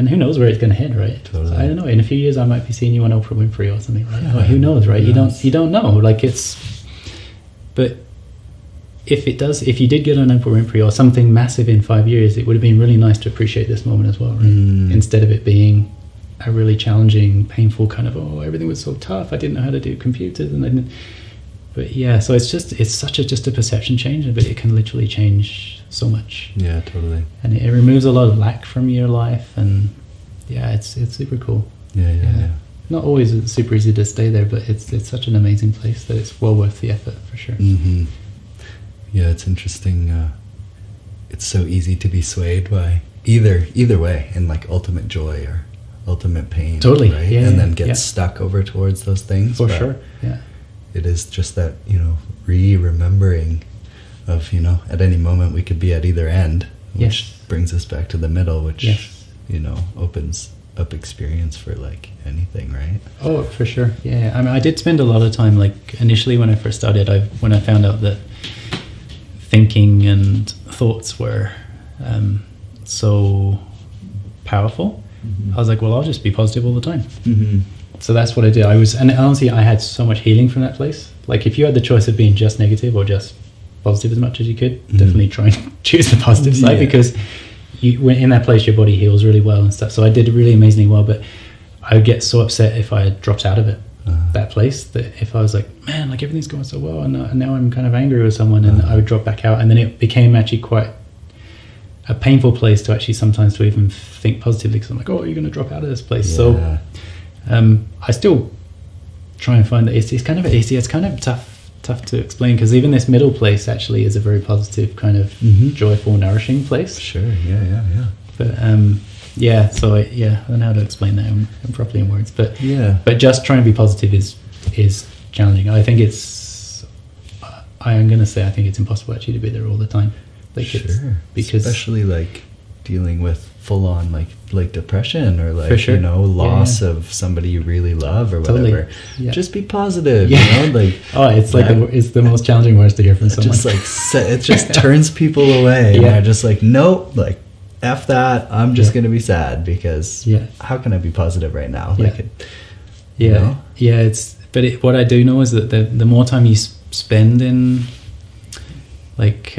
C: who knows where it's going to head, right?
B: Totally.
C: I don't know. In a few years, I might be seeing you on Oprah Winfrey or something, right? Or who knows, right? You don't know. Like but if you did get on Oprah Winfrey or something massive in 5 years, it would have been really nice to appreciate this moment as well, right? Instead of it being a really challenging, painful kind of, everything was so tough, I didn't know how to do computers, but yeah, so it's just a perception change, but it can literally change so much.
B: Yeah, totally.
C: And it removes a lot of lack from your life, and yeah, it's super cool.
B: Yeah.
C: Not always super easy to stay there, but it's such an amazing place that it's well worth the effort for sure.
B: Yeah, it's interesting. It's so easy to be swayed by either way, in like ultimate joy or ultimate pain.
C: Totally.
B: Right?
C: Yeah,
B: and then get stuck over towards those things.
C: For sure. Yeah.
B: It is just that, remembering of, at any moment we could be at either end, which brings us back to the middle, which, opens up experience for like anything, right?
C: Oh, for sure. Yeah. I mean, I did spend a lot of time, like initially when I first started, when I found out that thinking and thoughts were so powerful, I was like, well, I'll just be positive all the time. So that's what I did. And honestly, I had so much healing from that place. Like if you had the choice of being just negative or just positive as much as you could, definitely try and choose the positive side, because when in that place, your body heals really well and stuff. So I did really amazingly well, but I would get so upset if I had dropped out of it, that place, that if I was like, man, like everything's going so well, and now I'm kind of angry with someone, and I would drop back out, and then it became actually quite a painful place to actually sometimes to even think positively, because I'm like, you're going to drop out of this place. So I still try and find that it's kind of tough to explain, because even this middle place actually is a very positive kind of joyful, nourishing place.
B: Sure. Yeah.
C: But so I don't know how to explain that properly in words, but just trying to be positive is challenging. I think I'm going to say I think it's impossible actually to be there all the time. Like because
B: especially like dealing with full on like depression or like loss of somebody you really love or whatever. Just be positive.
C: It's like it's the most challenging words to hear from someone.
B: It just turns people away. And they're just like, nope, like F that, I'm just gonna be sad, because how can I be positive right now?
C: What I do know is that the more time you spend in like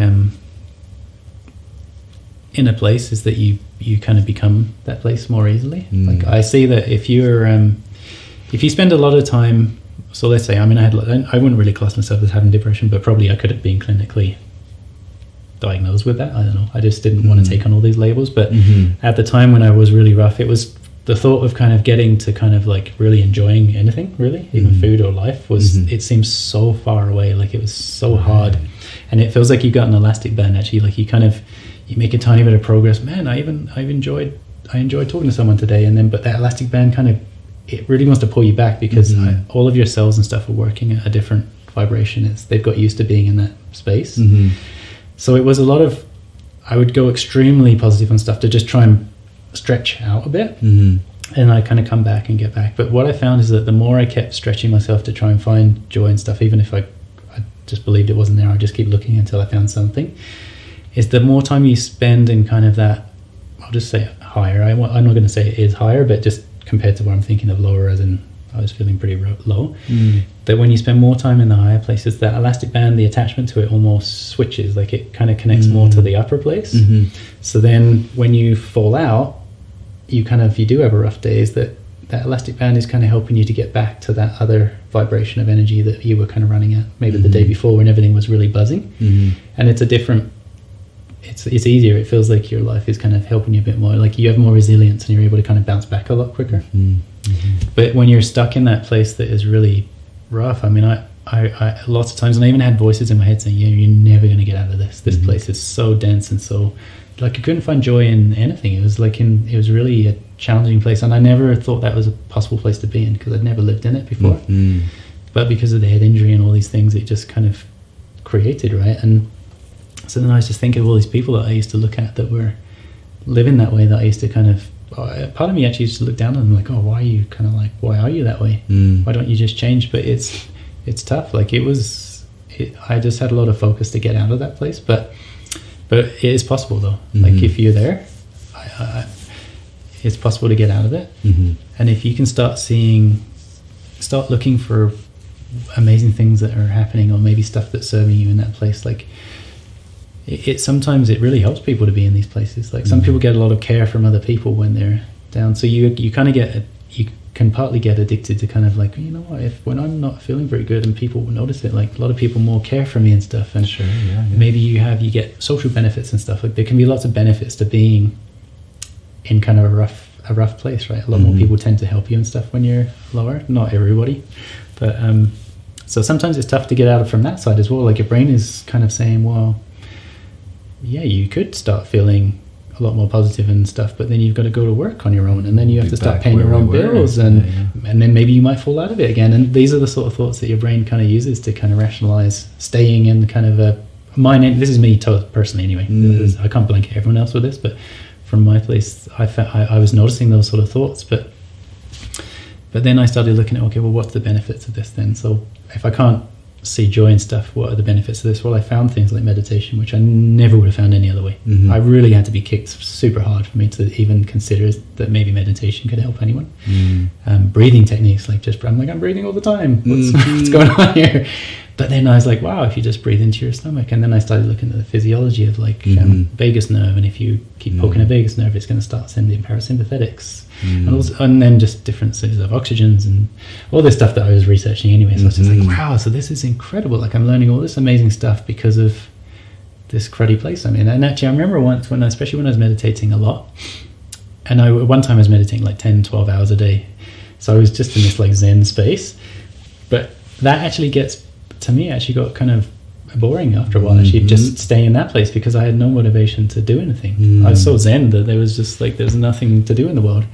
C: in a place is that you kind of become that place more easily. Like I see that if you spend a lot of time, so let's say, I mean, I wouldn't really class myself as having depression, but probably I could have been clinically diagnosed with that. I don't know. I just didn't want to take on all these labels. But at the time when I was really rough, it was the thought of kind of getting to kind of like really enjoying anything, really, even food or life, was it seems so far away. Like it was so hard, and it feels like you got an elastic band. Actually, like you make a tiny bit of progress. Man, I enjoyed talking to someone today, and then but that elastic band kind of, it really wants to pull you back because all of your cells and stuff are working at a different vibration. They've got used to being in that space. So it was a lot of, I would go extremely positive on stuff to just try and stretch out a bit, and I kind of come back and get back. But what I found is that the more I kept stretching myself to try and find joy and stuff, even if I just believed it wasn't there, I'd just keep looking until I found something, is the more time you spend in kind of that, I'll just say higher, I'm not going to say it is higher, but just compared to what I'm thinking of lower, as in I was feeling pretty low, that when you spend more time in the higher places, that elastic band, the attachment to it almost switches, like it kind of connects more to the upper place. So then when you fall out, you do have a rough day, is that elastic band is kind of helping you to get back to that other vibration of energy that you were kind of running at maybe the day before when everything was really buzzing. And it's a different, it's easier. It feels like your life is kind of helping you a bit more, like you have more resilience and you're able to kind of bounce back a lot quicker. But when you're stuck in that place that is really rough, I mean, I lots of times, and I even had voices in my head saying, you're never going to get out of this place is so dense, and so like I couldn't find joy in anything. It was like it was really a challenging place, and I never thought that was a possible place to be in because I'd never lived in it before. But because of the head injury and all these things, it just kind of created, right? And so then I was just thinking of all these people that I used to look at that were living that way, that I used to kind of, part of me actually used to look down on them like, oh, why are you that way? Why don't you just change? But it's tough. Like I just had a lot of focus to get out of that place, but it is possible though. Like if you're there, it's possible to get out of it. And if you can start looking for amazing things that are happening, or maybe stuff that's serving you in that place, like sometimes it really helps people to be in these places. Like some people get a lot of care from other people when they're down, so you kind of you can partly get addicted to kind of like, you know what, when I'm not feeling very good and people will notice it, like a lot of people more care for me and stuff, and maybe you get social benefits and stuff. Like there can be lots of benefits to being in kind of a rough place, right? A lot more people tend to help you and stuff when you're lower. Not everybody, but so sometimes it's tough to get out from that side as well. Like your brain is kind of saying, well, yeah, you could start feeling a lot more positive and stuff, but then you've got to go to work on your own, and then you have to start paying your own bills, and then maybe you might fall out of it again. And these are the sort of thoughts that your brain kind of uses to kind of rationalize staying in kind of this is me personally anyway. I can't blanket everyone else with this, but from my place, I was noticing those sort of thoughts, but then I started looking at, okay, well, what's the benefits of this then? So if I can't see joy and stuff, what are the benefits of this? Well, I found things like meditation, which I never would have found any other way. I really had to be kicked super hard for me to even consider that maybe meditation could help anyone. Breathing techniques, like I'm breathing all the time. What's going on here? But then I was like, wow, if you just breathe into your stomach. And then I started looking at the physiology of like vagus nerve, and if you keep poking a vagus nerve, it's going to start sending parasympathetics. And then just differences of oxygens and all this stuff that I was researching anyway. So I was just like, wow, so this is incredible. Like I'm learning all this amazing stuff because of this cruddy place I'm in. And actually I remember once especially when I was meditating a lot, and one time I was meditating like 10, 12 hours a day. So I was just in this like Zen space. But that actually got kind of boring after a while, actually, just staying in that place, because I had no motivation to do anything. I was so zen that there was just like there's nothing to do in the world.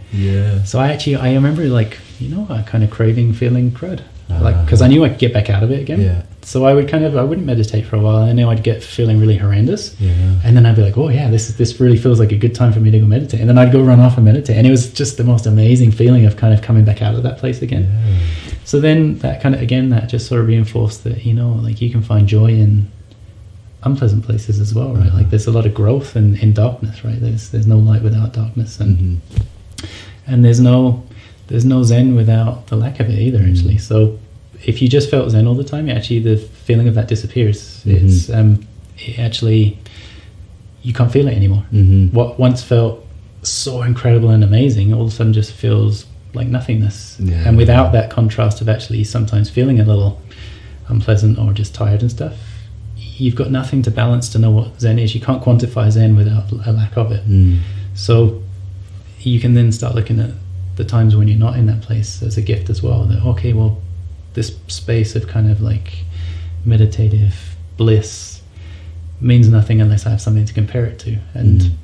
C: So I remember like, I kind of craving feeling crud, like because I knew I could get back out of it again. So I wouldn't meditate for a while. I knew I'd get feeling really horrendous, and then I'd be like, oh yeah, this really feels like a good time for me to go meditate, and then I'd go run off and meditate, and it was just the most amazing feeling of kind of coming back out of that place again. So then that kind of, again, that just sort of reinforced that, like you can find joy in unpleasant places as well, right? Like there's a lot of growth in darkness, right? There's no light without darkness, and there's no zen without the lack of it either, actually. So if you just felt zen all the time, actually the feeling of that disappears. It's it actually, you can't feel it anymore. What once felt so incredible and amazing all of a sudden just feels like nothingness. And without that contrast of actually sometimes feeling a little unpleasant or just tired and stuff, you've got nothing to balance to know what Zen is. You can't quantify Zen without a lack of it. So you can then start looking at the times when you're not in that place as a gift as well, that okay, well, this space of kind of like meditative bliss means nothing unless I have something to compare it to. And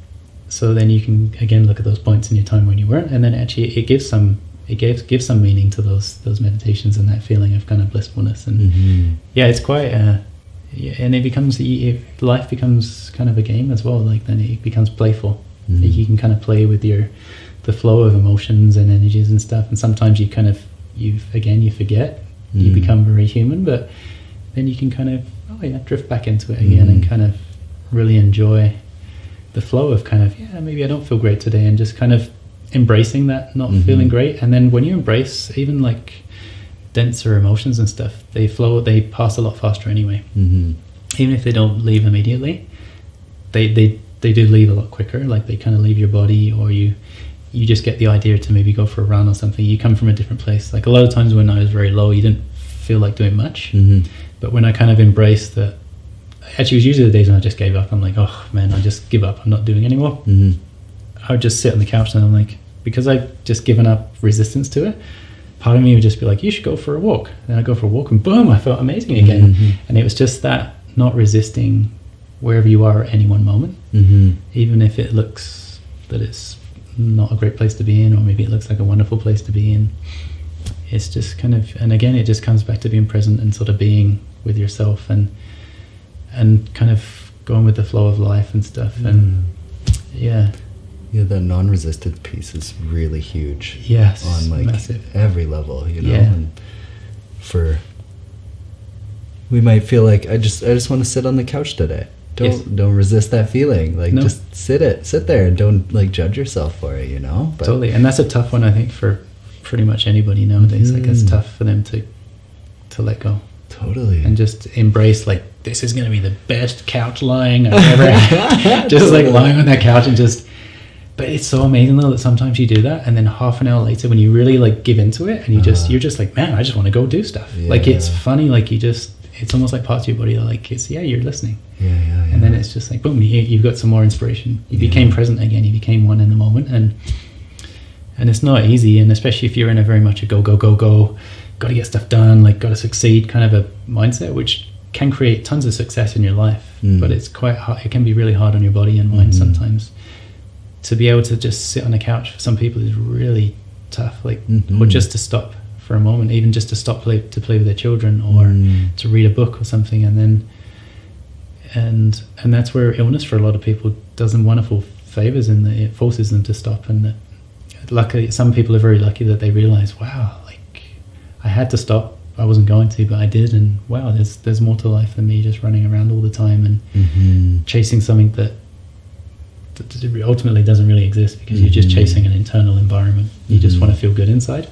C: so then you can again look at those points in your time when you weren't, and then actually it gives some meaning to those meditations and that feeling of kind of blissfulness. And it's quite and it becomes life becomes kind of a game as well. Like then it becomes playful. You can kind of play with the flow of emotions and energies and stuff, and sometimes you forget. You become very human, but then you can kind of drift back into it again and kind of really enjoy the flow of kind of maybe I don't feel great today, and just kind of embracing that not feeling great. And then when you embrace even like denser emotions and stuff, they pass a lot faster anyway. Even if they don't leave immediately, they do leave a lot quicker. Like they kind of leave your body, or you just get the idea to maybe go for a run or something. You come from a different place. Like a lot of times when I was very low, you didn't feel like doing much. But when I kind of embraced that, actually it was usually the days when I just gave up. I'm like, oh man, I just give up. I'm not doing anymore. I would just sit on the couch and I'm like, because I've just given up resistance to it, part of me would just be like, you should go for a walk. And I'd go for a walk and boom, I felt amazing again. And it was just that not resisting wherever you are at any one moment, even if it looks that it's not a great place to be in, or maybe it looks like a wonderful place to be in. It's just kind of, and again, it just comes back to being present and sort of being with yourself and kind of going with the flow of life and stuff. And the
B: non-resistant piece is really huge.
C: Yes,
B: on like
C: massive.
B: Every level, and we might feel like I just want to sit on the couch today. Don't resist that feeling. Like just sit there and don't like judge yourself for it, But,
C: totally. And that's a tough one, I think, for pretty much anybody nowadays. Like it's tough for them to let go.
B: Totally.
C: And just embrace like this is going to be the best couch lying I've ever had. Just like lying on that couch and just. But it's so amazing though that sometimes you do that, and then half an hour later, when you really like give into it, and you're just like, man, I just want to go do stuff. Like it's funny, like it's almost like parts of your body are like, you're listening. And then it's just like, boom, you've got some more inspiration. You became present again. You became one in the moment, and it's not easy. And especially if you're in a very much a go, got to get stuff done, like got to succeed kind of a mindset, which can create tons of success in your life. But it's quite hard. It can be really hard on your body and mind sometimes. To be able to just sit on a couch for some people is really tough. Like, or just to stop for a moment, even just to stop to play with their children, or to read a book or something, and that's where illness for a lot of people does them wonderful favors, and it forces them to stop. And luckily, some people are very lucky that they realize, wow, like I had to stop. I wasn't going to, but I did, and wow, there's more to life than me just running around all the time and chasing something that ultimately doesn't really exist, because you're just chasing an internal environment. You just want to feel good inside,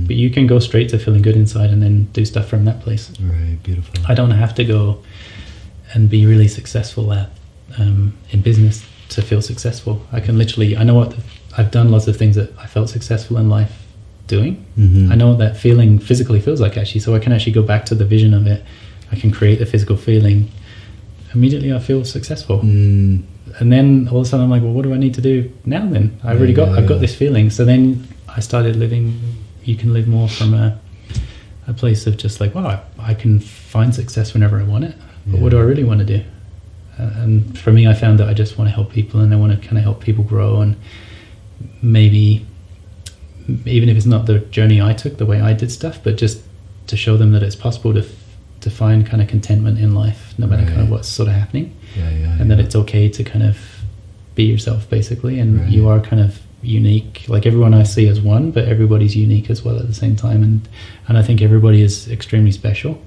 C: but you can go straight to feeling good inside and then do stuff from that place.
B: Right, beautiful.
C: I don't have to go and be really successful at in business to feel successful. I can literally, I know what I've done lots of things that I felt successful in life doing. I know what that feeling physically feels like, actually, so I can actually go back to the vision of it. I can create the physical feeling. Immediately I feel successful. And then all of a sudden I'm like, well, what do I need to do now then? I've got this feeling. So then I started living, you can live more from a place of just like, wow, I can find success whenever I want it. But what do I really want to do? And for me, I found that I just want to help people, and I want to kind of help people grow, and maybe even if it's not the journey I took, the way I did stuff, but just to show them that it's possible to find kind of contentment in life, no matter kind of what's sort of happening. And that it's okay to kind of be yourself, basically, and you are kind of unique. Like everyone I see as one, but everybody's unique as well at the same time, and I think everybody is extremely special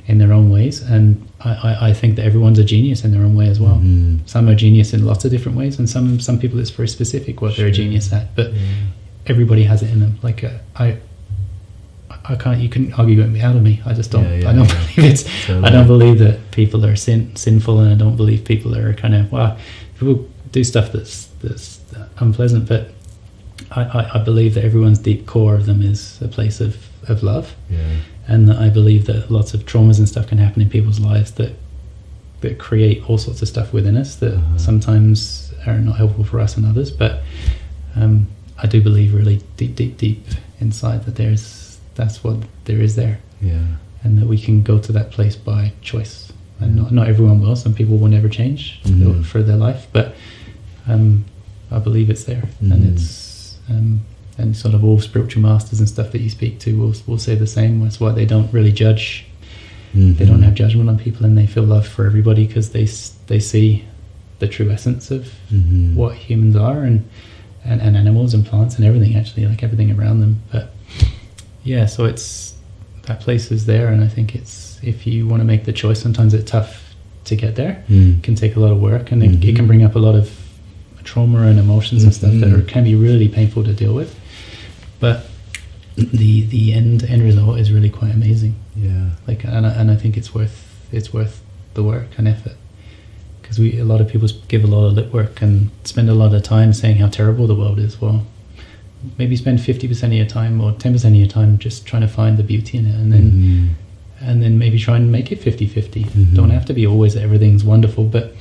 C: in their own ways, and I think that everyone's a genius in their own way as well. Some are genius in lots of different ways, and some people it's very specific what they're a genius at, but everybody has it in them. Like I can't. You couldn't argue it out of me. I just don't. I don't believe it's. Totally. I don't believe that people are sinful, and I don't believe people are kind of people do stuff that's unpleasant, but I believe that everyone's deep core of them is a place of love, and that I believe that lots of traumas and stuff can happen in people's lives that create all sorts of stuff within us that sometimes are not helpful for us and others, but I do believe really deep inside that that's what there is there, and that we can go to that place by choice, and not everyone will. Some people will never change for their life, but I believe it's there, and it's and sort of all spiritual masters and stuff that you speak to will say the same. That's why they don't really judge. They don't have judgment on people, and they feel love for everybody because they see the true essence of what humans are, and animals and plants and everything, actually, like everything around them. But yeah, so it's that place is there, and I think it's, if you want to make the choice, sometimes it's tough to get there. It can take a lot of work, and it can bring up a lot of trauma and emotions and stuff that can be really painful to deal with, but the end result is really quite amazing. Like, and I think it's worth the work and effort, because a lot of people give a lot of lip work and spend a lot of time saying how terrible the world is. Well, maybe spend 50% of your time or 10% of your time just trying to find the beauty in it, and then maybe try and make it 50-50. Don't have to be always that everything's wonderful, but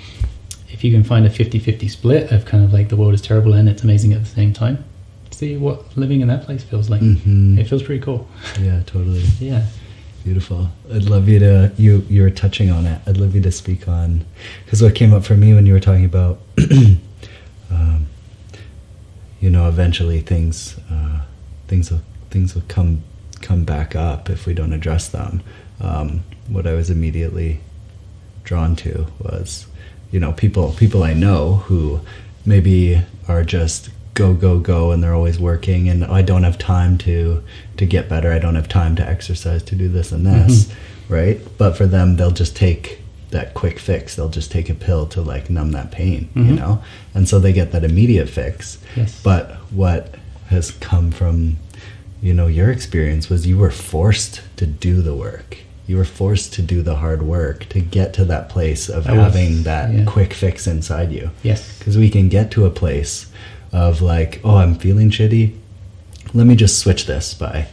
C: if you can find a 50-50 split of kind of like the world is terrible and it's amazing at the same time, see what living in that place feels like. It feels pretty cool.
B: Yeah, totally.
C: Yeah.
B: Beautiful. I'd love you to, you were touching on it, I'd love you to speak on, because what came up for me when you were talking about, eventually things will come back up if we don't address them. What I was immediately drawn to was, people I know who maybe are just go, and they're always working, and I don't have time to get better, I don't have time to exercise, to do this and this, right? But for them, they'll just take that quick fix, they'll just take a pill to like numb that pain, and so they get that immediate fix. But what has come from your experience was you were forced to do the work. You were forced to do the hard work to get to that place of having that quick fix inside you. Because we can get to a place of like, oh, I'm feeling shitty, let me just switch this by,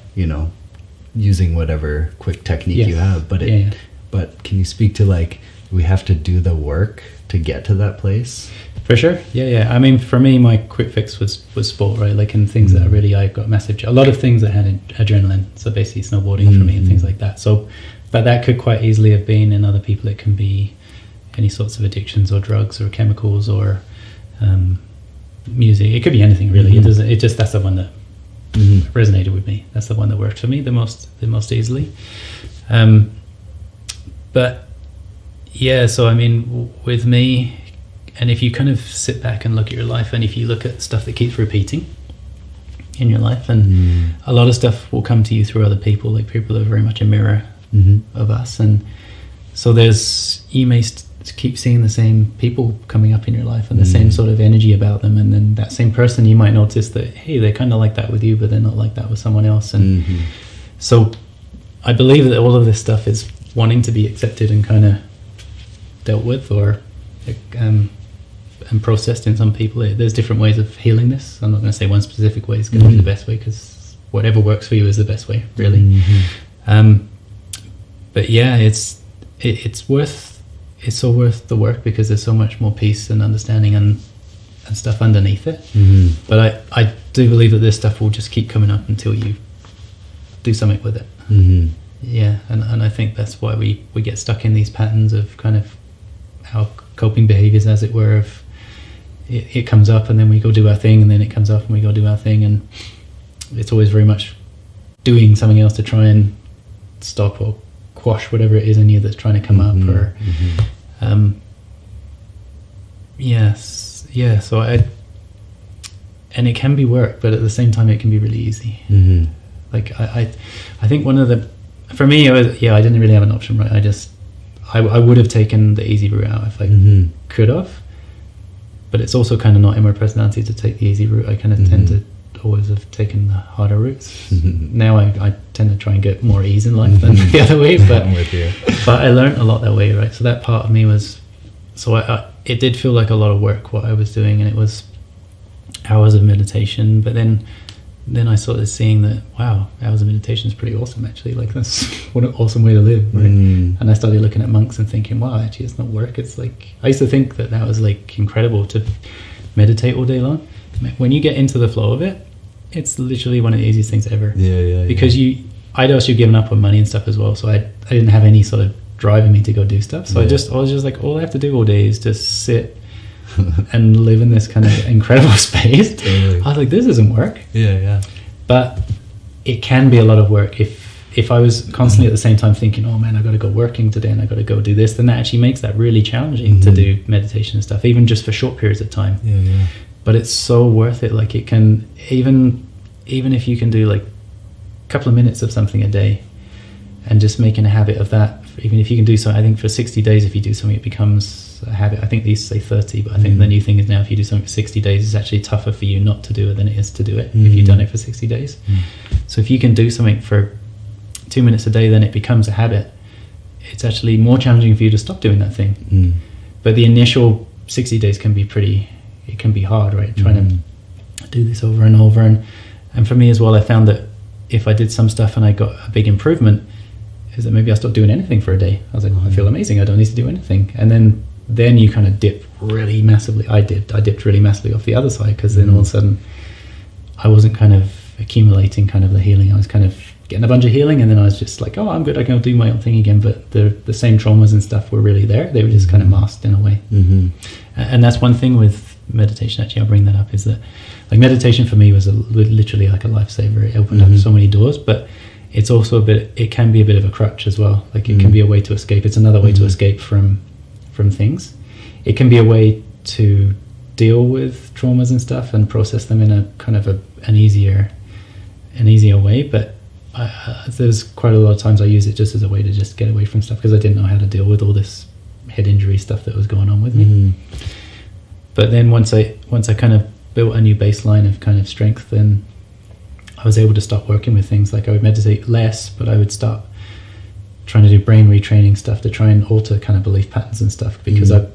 B: using whatever quick technique you have. But but can you speak to like, we have to do the work to get to that place?
C: For sure. Yeah. I mean, for me, my quick fix was sport, right? Like, in things that I got massive, a lot of things that had adrenaline. So basically snowboarding for me and things like that. So, but that could quite easily have been, in other people, it can be any sorts of addictions or drugs or chemicals or music. It could be anything really. It just that's the one that resonated with me. That's the one that worked for me the most easily. But yeah, so I mean, with me, and if you kind of sit back and look at your life, and if you look at stuff that keeps repeating in your life, and a lot of stuff will come to you through other people. Like, people are very much a mirror of us, and so you may keep seeing the same people coming up in your life and the same sort of energy about them, and then that same person, you might notice that, hey, they're kind of like that with you, but they're not like that with someone else. And so I believe that all of this stuff is wanting to be accepted and kind of dealt with, or and processed in some people. There's different ways of healing this. I'm not going to say one specific way is going to be the best way, because whatever works for you is the best way, really. But yeah, it's so worth the work, because there's so much more peace and understanding and stuff underneath it. But I do believe that this stuff will just keep coming up until you do something with it. Yeah, and I think that's why we get stuck in these patterns of kind of our coping behaviors, as it were, of it comes up and then we go do our thing, and then it comes up and we go do our thing, and it's always very much doing something else to try and stop or quash whatever it is in you that's trying to come up, or so and it can be work, but at the same time it can be really easy. Like, I think one of the, for me, it was, I didn't really have an option, right? I would have taken the easy route out if I could have, but it's also kind of not in my personality to take the easy route. I kind of tend to always have taken the harder routes. Now I tend to try and get more ease in life than the other way, but I'm with you. But I learned a lot that way, right? So that part of me was, so it did feel like a lot of work what I was doing, and it was hours of meditation. But then I started seeing that, wow, hours of meditation is pretty awesome actually. Like, that's what an awesome way to live, right? And I started looking at monks and thinking, wow, actually it's not work. It's like, I used to think that was like incredible to meditate all day long. When you get into the flow of it, it's literally one of the easiest things ever. Because I'd also given up on money and stuff as well, so I didn't have any sort of driving me to go do stuff. So I was just like, all I have to do all day is just sit and live in this kind of incredible space. Totally. I was like, this doesn't work. But it can be a lot of work if I was constantly at the same time thinking, oh man, I got to go working today and I got to go do this, then that actually makes that really challenging to do meditation and stuff, even just for short periods of time. But it's so worth it. Like, it can, even if you can do like a couple of minutes of something a day and just making a habit of that, even if you can do something, I think for 60 days, if you do something, it becomes a habit. I think they used to say 30, but I think the new thing is now if you do something for 60 days, it's actually tougher for you not to do it than it is to do it if you've done it for 60 days. So if you can do something for 2 minutes a day, then it becomes a habit. It's actually more challenging for you to stop doing that thing. But the initial 60 days can be it can be hard, right? Trying to do this over and over. And for me as well, I found that if I did some stuff and I got a big improvement, is that maybe I stopped doing anything for a day. I was like, I feel amazing, I don't need to do anything. And then you kind of dip really massively. I dipped really massively off the other side, because then all of a sudden I wasn't kind of accumulating kind of the healing. I was kind of getting a bunch of healing, and then I was just like, oh, I'm good, I can do my own thing again. But the same traumas and stuff were really there. They were just kind of masked in a way. And that's one thing with meditation, actually, I'll bring that up, is that like meditation for me was literally like a lifesaver. It opened up so many doors, but it's also it can be a bit of a crutch as well. Like, it can be a way to escape. It's another way to escape from things. It can be a way to deal with traumas and stuff and process them in a kind of an easier way. But there's quite a lot of times I use it just as a way to just get away from stuff, because I didn't know how to deal with all this head injury stuff that was going on with me. But then once I kind of built a new baseline of kind of strength, then I was able to start working with things. Like, I would meditate less, but I would start trying to do brain retraining stuff to try and alter kind of belief patterns and stuff, because I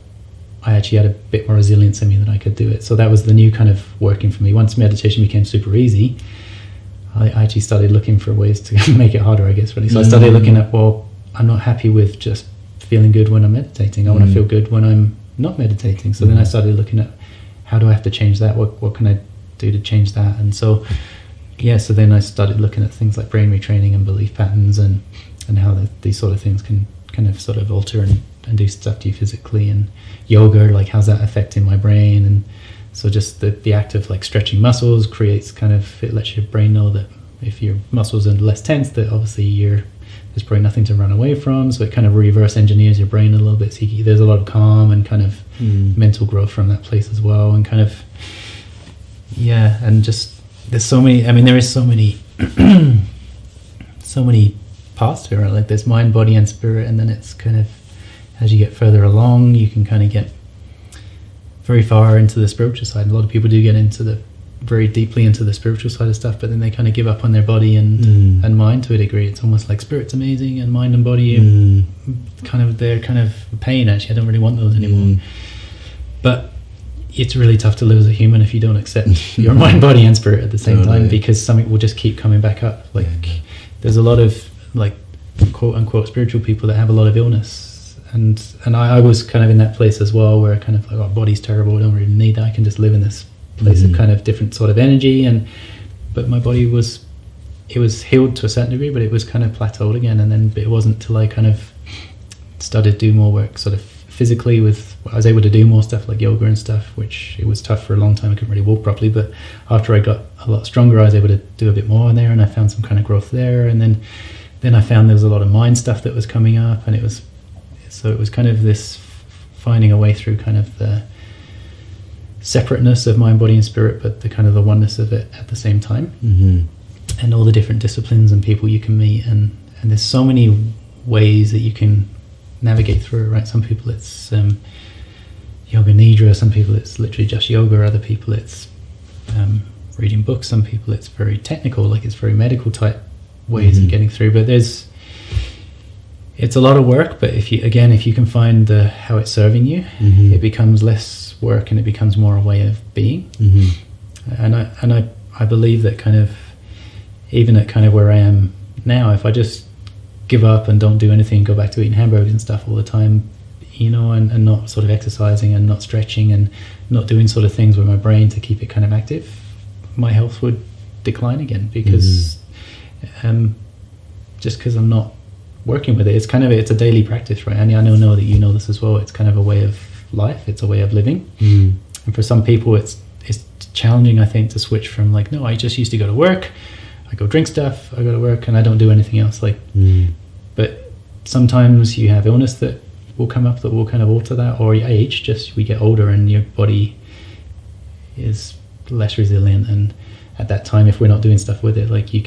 C: actually had a bit more resilience in me that I could do it. So that was the new kind of working for me. Once meditation became super easy, I actually started looking for ways to make it harder, I guess, really. So I started looking at, well, I'm not happy with just feeling good when I'm meditating. I want to feel good when I'm not meditating. So then I started looking at, how do I have to change that? What can I do to change that? And so so then I started looking at things like brain retraining and belief patterns, and how these sort of things can kind of sort of alter and do stuff to you physically. And yoga, like, how's that affecting my brain? And so just the act of like stretching muscles creates kind of, it lets your brain know that if your muscles are less tense, that obviously there's probably nothing to run away from. So it kind of reverse engineers your brain a little bit. So there's a lot of calm and kind of mental growth from that place as well. And kind of, and just, there's so many, there is so many so many paths to it, right? Like, there's mind, body and spirit, and then it's kind of, as you get further along, you can kind of get very far into the spiritual side. A lot of people do get very deeply into the spiritual side of stuff, but then they kind of give up on their body and mind to a degree. It's almost like spirit's amazing and mind and body they're kind of pain. Actually, I don't really want those anymore. But it's really tough to live as a human if you don't accept your mind, body and spirit at the same time, because something will just keep coming back up. Like, there's a lot of like quote unquote spiritual people that have a lot of illness, and I was kind of in that place as well, where I kind of like, oh, body's terrible, I don't really need that, I can just live in this place of kind of different sort of energy. But my body was healed to a certain degree, but it was kind of plateaued again. And then it wasn't till I kind of started doing more work sort of physically I was able to do more stuff like yoga and stuff, which it was tough for a long time. I couldn't really walk properly, but after I got a lot stronger, I was able to do a bit more in there, and I found some kind of growth there. And then I found there was a lot of mind stuff that was coming up, and it was kind of this finding a way through kind of the separateness of mind, body and spirit, but the kind of the oneness of it at the same time. And all the different disciplines and people you can meet, and there's so many ways that you can navigate through it, right? Some people it's yoga nidra, some people it's literally just yoga, other people it's reading books, some people it's very technical, like it's very medical type ways of getting through. But it's it's a lot of work, but if you can find how it's serving you, it becomes less work and it becomes more a way of being. And I believe that kind of, even at kind of where I am now, if I just give up and don't do anything, go back to eating hamburgers and stuff all the time, and not sort of exercising and not stretching and not doing sort of things with my brain to keep it kind of active, my health would decline again, because just because I'm not working with it. It's a daily practice, right? And I know that you know this as well. It's kind of a way of life. It's a way of living. And for some people, it's challenging, I think, to switch from like, no, I just used to go to work, I go drink stuff, I go to work, and I don't do anything else. Like, but sometimes you have illness that will come up that will kind of alter that, or your age. Just we get older and your body is less resilient, and at that time, if we're not doing stuff with it, like it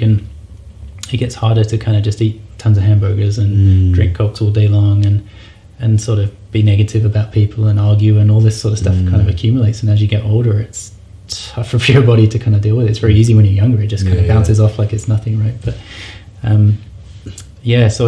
C: gets harder to kind of just eat tons of hamburgers and drink cokes all day long and sort of be negative about people and argue, and all this sort of stuff kind of accumulates. And as you get older, it's tougher for your body to kind of deal with it. It's very easy when you're younger. It just kind of bounces off like it's nothing, right? But so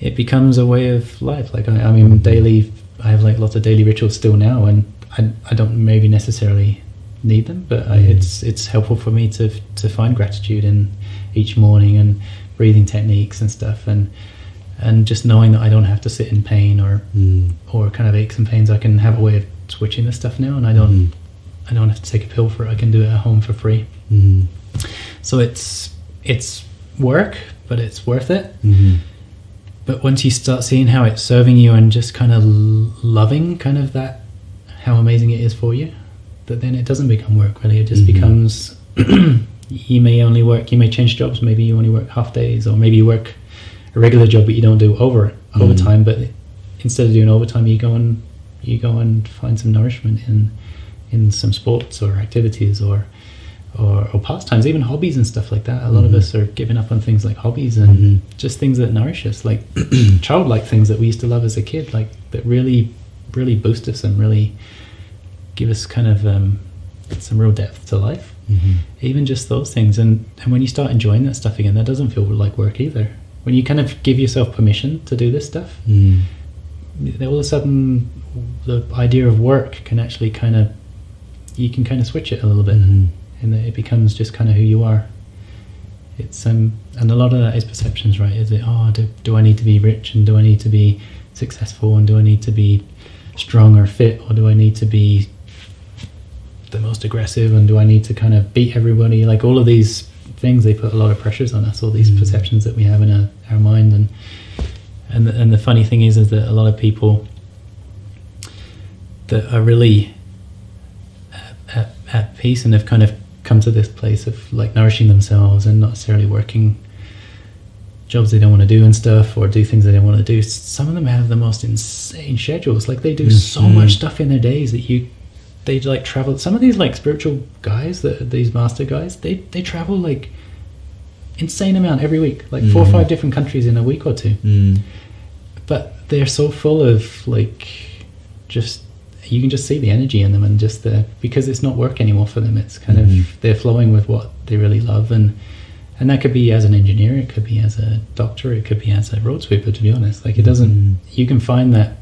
C: it becomes a way of life. Like I mean, daily, I have like lots of daily rituals still now, and I don't maybe necessarily need them, but it's helpful for me to find gratitude in each morning, and breathing techniques and stuff, and just knowing that I don't have to sit in pain or kind of aches and pains. I can have a way of switching this stuff now, and I don't have to take a pill for it. I can do it at home for free. So it's work, but it's worth it. But once you start seeing how it's serving you and just kind of loving kind of that, how amazing it is for you, that then it doesn't become work really. It just becomes you may change jobs. Maybe you only work half days, or maybe you work a regular job but you don't do overtime. But instead of doing overtime, you go and find some nourishment in some sports or activities or pastimes, even hobbies and stuff like that. A lot of us are giving up on things like hobbies and just things that nourish us, like childlike things that we used to love as a kid, like that really, really boost us and really give us kind of some real depth to life. Even just those things, and when you start enjoying that stuff again, that doesn't feel like work either. When you kind of give yourself permission to do this stuff, all of a sudden the idea of work can actually you can kind of switch it a little bit, and it becomes just kind of who you are. It's and a lot of that is perceptions, right? Is it, do I need to be rich, and do I need to be successful, and do I need to be strong or fit, or do I need to be the most aggressive, and do I need to kind of beat everybody? Like all of these things, they put a lot of pressures on us, all these perceptions that we have in our mind. And the funny thing is that a lot of people that are really at peace and have kind of come to this place of like nourishing themselves and not necessarily working jobs they don't want to do and stuff, or do things they don't want to do. Some of them have the most insane schedules. Like they do so much stuff in their days that they like travel. Some of these like spiritual guys, these master guys, they travel like insane amount every week, like 4 or 5 different countries in a week or two. But they're so full of like, just you can just see the energy in them, and just because it's not work anymore for them. It's kind of they're flowing with what they really love, and that could be as an engineer, it could be as a doctor, it could be as a road sweeper. To be honest, like it doesn't. You can find that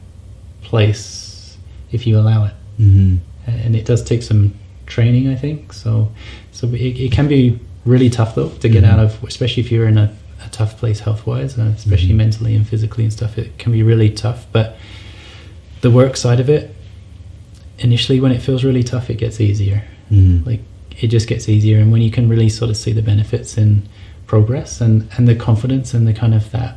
C: place if you allow it. And it does take some training, I think. So it can be really tough though to get out of, especially if you're in a tough place health-wise, especially mentally and physically and stuff. It can be really tough. But the work side of it, initially when it feels really tough, it gets easier. Like it just gets easier, and when you can really sort of see the benefits in progress and the confidence and the kind of that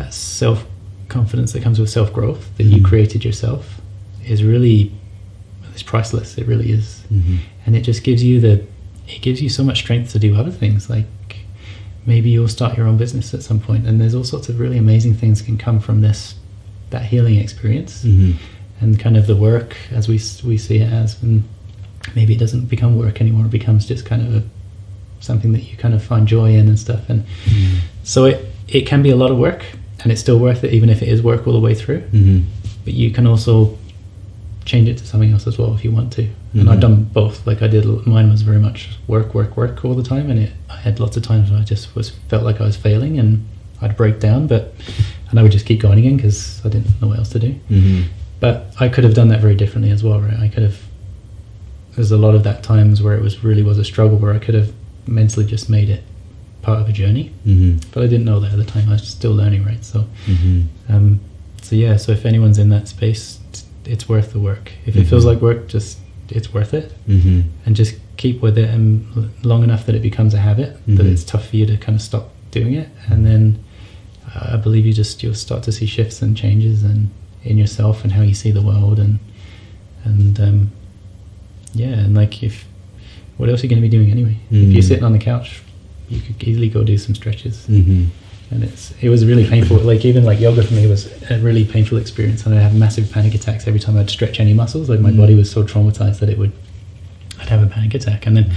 C: self-confidence that comes with self-growth that you created yourself is really. It's priceless. It really is. And it just gives you so much strength to do other things. Like maybe you'll start your own business at some point, and there's all sorts of really amazing things can come from that healing experience, and kind of the work as we see it as. And maybe it doesn't become work anymore. It becomes just kind of something that you kind of find joy in and stuff. And so it can be a lot of work, and it's still worth it, even if it is work all the way through. But you can also change it to something else as well if you want to. And I've done both. Like mine was very much work all the time, and I had lots of times where I just felt like I was failing, and I'd break down, and I would just keep going again because I didn't know what else to do. But I could have done that very differently as well, right? There's a lot of that times where it really was a struggle, where I could have mentally just made it part of a journey, but I didn't know that at the time. I was still learning, right? So so if anyone's in that space, it's worth the work. If it feels like work, it's worth it, and just keep with it, and long enough that it becomes a habit, that it's tough for you to kind of stop doing it, and then I believe you'll start to see shifts and changes in yourself and how you see the world, and like, what else are you going to be doing anyway? If you're sitting on the couch, you could easily go do some stretches. And it was really painful. Like, even like yoga for me was a really painful experience, and I'd have massive panic attacks every time I'd stretch any muscles. Like, my body was so traumatized that I'd have a panic attack. And then,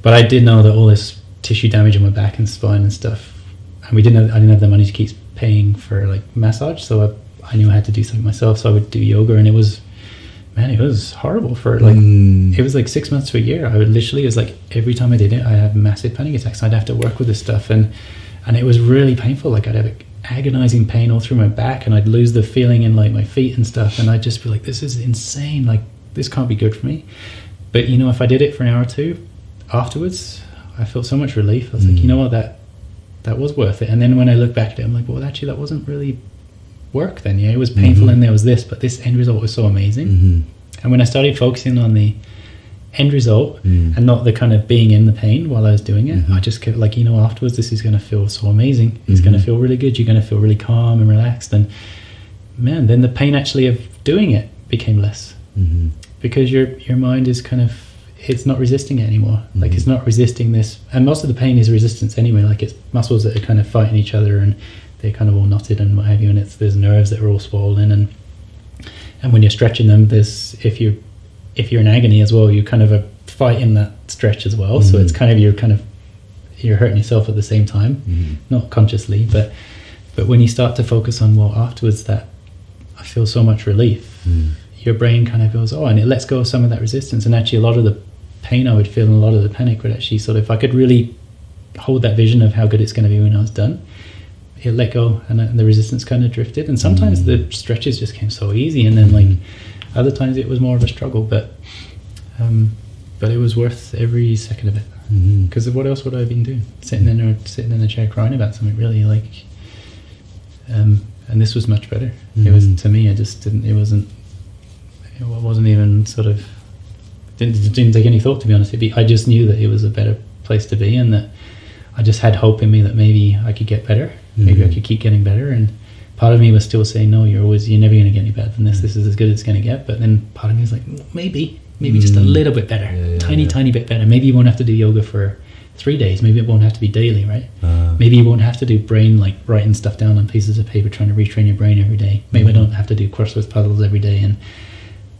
C: but I did know that all this tissue damage in my back and spine and stuff, and I didn't have the money to keep paying for like massage, so I knew I had to do something myself. So I would do yoga, and it was horrible for like, it was like 6 months to a year. It was like every time I did it, I had massive panic attacks. I'd have to work with this stuff, and it was really painful. Like, I'd have agonizing pain all through my back, and I'd lose the feeling in like my feet and stuff, and I'd just be like, this is insane, like this can't be good for me. But if I did it for an hour or two afterwards, I felt so much relief. I was like, you know what, that was worth it. And then when I look back at it, I'm like, well, actually that wasn't really work then. It was painful, and there was this, but this end result was so amazing. And when I started focusing on the end result and not the kind of being in the pain while I was doing it, I just kept like, afterwards, this is going to feel so amazing. It's going to feel really good. You're going to feel really calm and relaxed, and man, then the pain actually of doing it became less, because your mind is kind of, it's not resisting it anymore. Like, it's not resisting this, and most of the pain is resistance anyway. Like, it's muscles that are kind of fighting each other, and they're kind of all knotted and what have you, and there's nerves that are all swollen, and when you're stretching them, if you're in agony as well, you kind of are fighting that stretch as well. So it's kind of you're hurting yourself at the same time, not consciously, but when you start to focus on, well, afterwards that I feel so much relief, your brain kind of goes, and it lets go of some of that resistance, and actually a lot of the pain I would feel and a lot of the panic would actually sort of, if I could really hold that vision of how good it's going to be when I was done, it let go, and the resistance kind of drifted. And sometimes the stretches just came so easy, and then like other times it was more of a struggle, but it was worth every second of it, because what else would I have been doing? Sitting in the chair crying about something, really, like, and this was much better. It was, to me, it wasn't even sort of, didn't take any thought, to be honest. I just knew that it was a better place to be, and that I just had hope in me that maybe I could get better. Maybe I could keep getting better, and part of me was still saying, no, you're never going to get any better than this. This is as good as it's going to get. But then part of me was like, maybe just a little bit better, tiny bit better. Maybe you won't have to do yoga for 3 days. Maybe it won't have to be daily, right? Maybe you won't have to do brain, like writing stuff down on pieces of paper, trying to retrain your brain every day. Maybe I don't have to do crossword puzzles every day.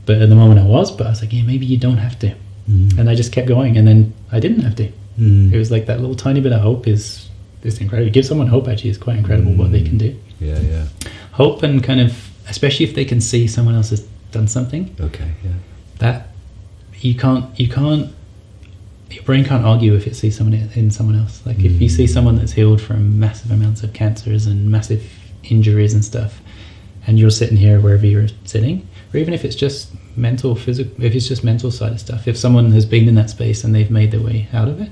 C: But at the moment I was like, yeah, maybe you don't have to. And I just kept going, and then I didn't have to. It was like that little tiny bit of hope is incredible. Give someone hope, actually, is quite incredible what they can do.
B: Yeah.
C: Hope, and kind of, especially if they can see someone else has done something.
B: Okay, yeah.
C: That you can't, your brain can't argue if it sees someone in someone else. Like, if you see someone that's healed from massive amounts of cancers and massive injuries and stuff, and you're sitting here wherever you're sitting, or even if it's just mental, physical, if it's just mental side of stuff, if someone has been in that space and they've made their way out of it,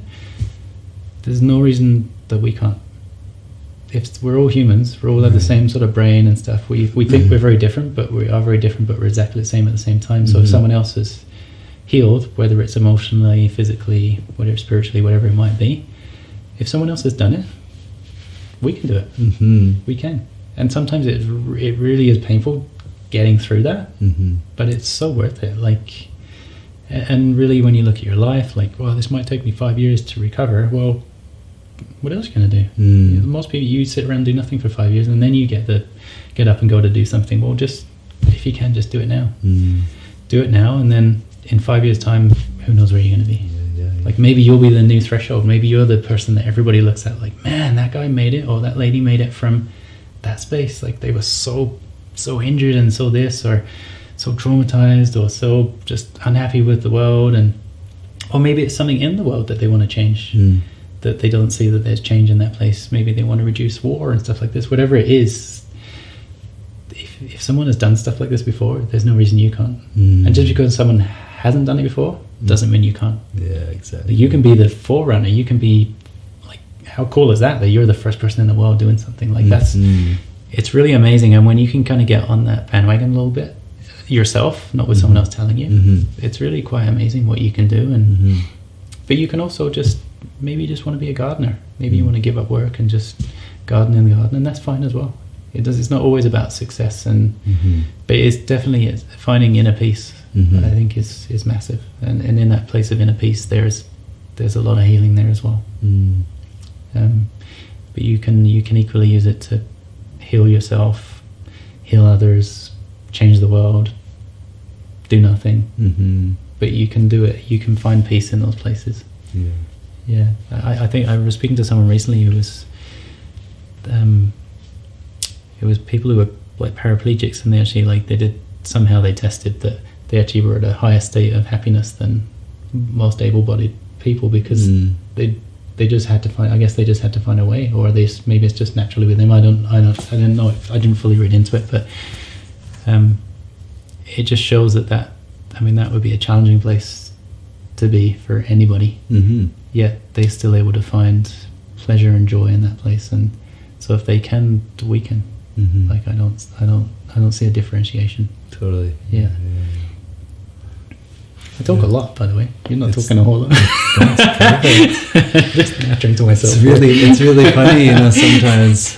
C: there's no reason that we can't. If we're all humans, we all have the same sort of brain and stuff. We think we're very different, but we are very different, but we're exactly the same at the same time. So if someone else is healed, whether it's emotionally, physically, whether it's spiritually, whatever it might be, if someone else has done it, we can do it. We can. And sometimes it really is painful getting through that, but it's so worth it. Like, and really, when you look at your life, like, well, this might take me 5 years to recover. Well, what else are you going to do? Most people, you sit around and do nothing for 5 years, and then you get up and go to do something. Well, just, if you can, just do it now. Do it now, and then in 5 years' time, who knows where you're going to be? Like, maybe you'll be the new threshold. Maybe you're the person that everybody looks at, like, man, that guy made it, or that lady made it from that space. Like, they were so injured and so this, or so traumatized, or so just unhappy with the world, or maybe it's something in the world that they want to change. that they don't see that there's change in that place. Maybe they want to reduce war and stuff like this. Whatever it is, if someone has done stuff like this before, there's no reason you can't. And just because someone hasn't done it before doesn't mean you can't.
B: Yeah, exactly.
C: You can be the forerunner. You can be like, how cool is that you're the first person in the world doing something like that's. It's really amazing. And when you can kind of get on that bandwagon a little bit yourself, not with someone else telling you, it's really quite amazing what you can do. And but you can also just maybe you just want to be a gardener. Maybe you want to give up work and just garden in the garden, and that's fine as well. It's not always about success, and but it's definitely finding inner peace. I think is massive, and in that place of inner peace, there's a lot of healing there as well. But you can equally use it to heal yourself, heal others, change the world, do nothing. But you can do it. You can find peace in those places. Yeah. I think I was speaking to someone recently who was. It was people who were like paraplegics, and they actually they tested that they actually were at a higher state of happiness than most able-bodied people, because they just had to find. I guess they just had to find a way, or maybe it's just naturally with them. I don't know. I didn't fully read into it, but it just shows that would be a challenging place to be for anybody. Yet they're still able to find pleasure and joy in that place, and so if they can, we can. Like I don't see a differentiation.
B: Totally.
C: Yeah. I talk a lot, by the way. You're not talking a whole lot.
B: That's perfect.
C: Just nattering to myself.
B: It's really funny, sometimes,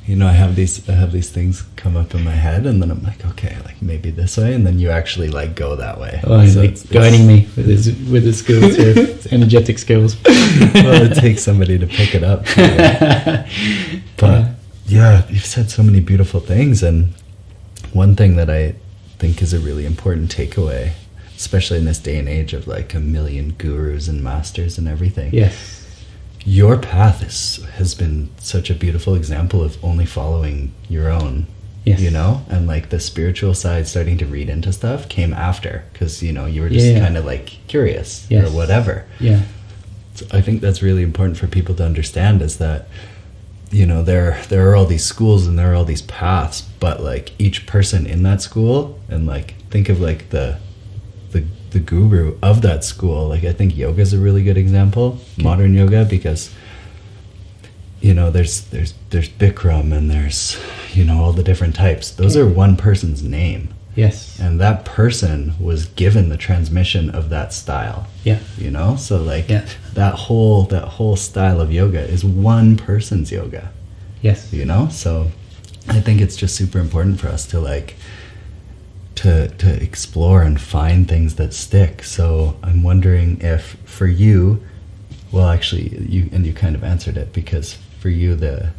B: I have these things come up in my head, and then I'm like, okay, like maybe this way, and then you actually like go that way.
C: Oh, he's like guiding me with his skills here, his energetic skills.
B: Well, it takes somebody to pick it up. But yeah, you've said so many beautiful things, and one thing that I think is a really important takeaway, especially in this day and age of like a million gurus and masters and everything.
C: Yes.
B: Your path has been such a beautiful example of only following your own, and like the spiritual side, starting to read into stuff, came after, because, you were just kind of like curious or whatever. Yeah. So I think that's really important for people to understand, is that, there are all these schools and there are all these paths, but like each person in that school, and like think of like the guru of that school. Like I think yoga is a really good example, modern yoga, because there's Bikram and there's all the different types. Those are one person's name.
C: Yes.
B: And that person was given the transmission of that style.
C: Yeah.
B: So like that whole style of yoga is one person's yoga.
C: Yes.
B: So I think it's just super important for us to like to explore and find things that stick. So I'm wondering if for you, well, actually you kind of answered it, because for you the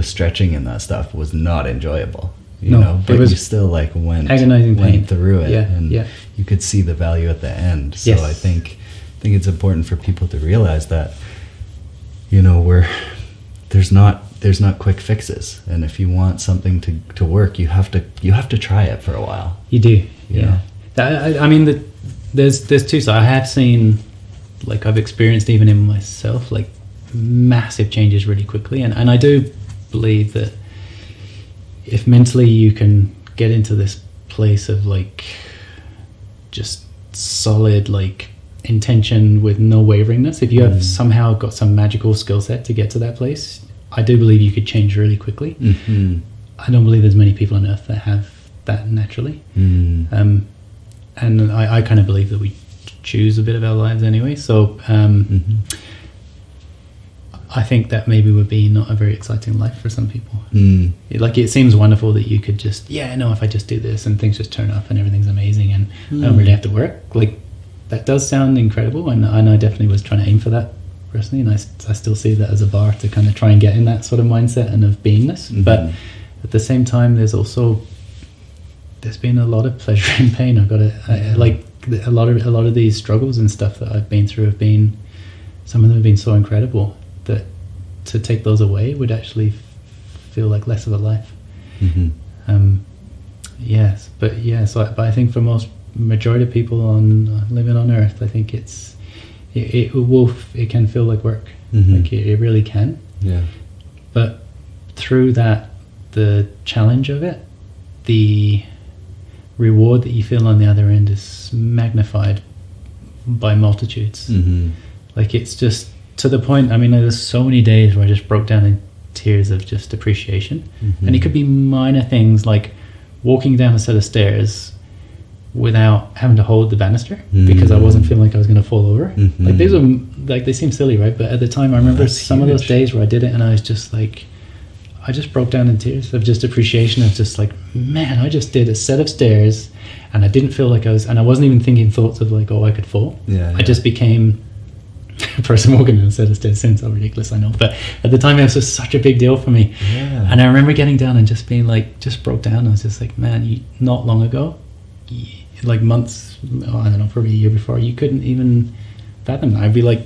B: stretching and that stuff was not enjoyable. But you still like went through it, and you could see the value at the end. So I think it's important for people to realize that there's not quick fixes, and if you want something to work, you have to try it for a while.
C: You do. I mean, there's two sides. I have seen, like I've experienced even in myself, like massive changes really quickly, and I do believe that if mentally you can get into this place of like just solid like intention with no waveringness, if you have somehow got some magical skill set to get to that place, I do believe you could change really quickly. I don't believe there's many people on earth that have that naturally. And I kind of believe that we choose a bit of our lives anyway, so I think that maybe would be not a very exciting life for some people. Like it seems wonderful that you could just, if I just do this and things just turn up and everything's amazing and I don't really have to work. Like that does sound incredible, and I definitely was trying to aim for that personally, and I still see that as a bar to kind of try and get in that sort of mindset and of beingness. But at the same time, there's been a lot of pleasure and pain. Like a lot of these struggles and stuff that I've been through some of them have been so incredible that to take those away would actually feel like less of a life. But I think for majority of people living on Earth, I think it's it can feel like work. Like it really can.
B: Yeah.
C: But through that, the challenge of it, the reward that you feel on the other end is magnified by multitudes. Like it's just to the point, I mean, there's so many days where I just broke down in tears of just appreciation. And it could be minor things like walking down a set of stairs without having to hold the banister because I wasn't feeling like I was going to fall over. Like these are like, they seem silly, right? But at the time I remember some of those days where I did it and I was just like, I just broke down in tears of just appreciation of just like, man, I just did a set of stairs and I didn't feel like I was, and I wasn't even thinking thoughts of like, oh, I could fall. I just became a person walking down a set of stairs. Sounds so ridiculous, I know, but at the time it was just such a big deal for me. And I remember getting down and just being like, just broke down. I was just like, man, not long ago, like months, I don't know, probably a year before, you couldn't even fathom that. I'd be like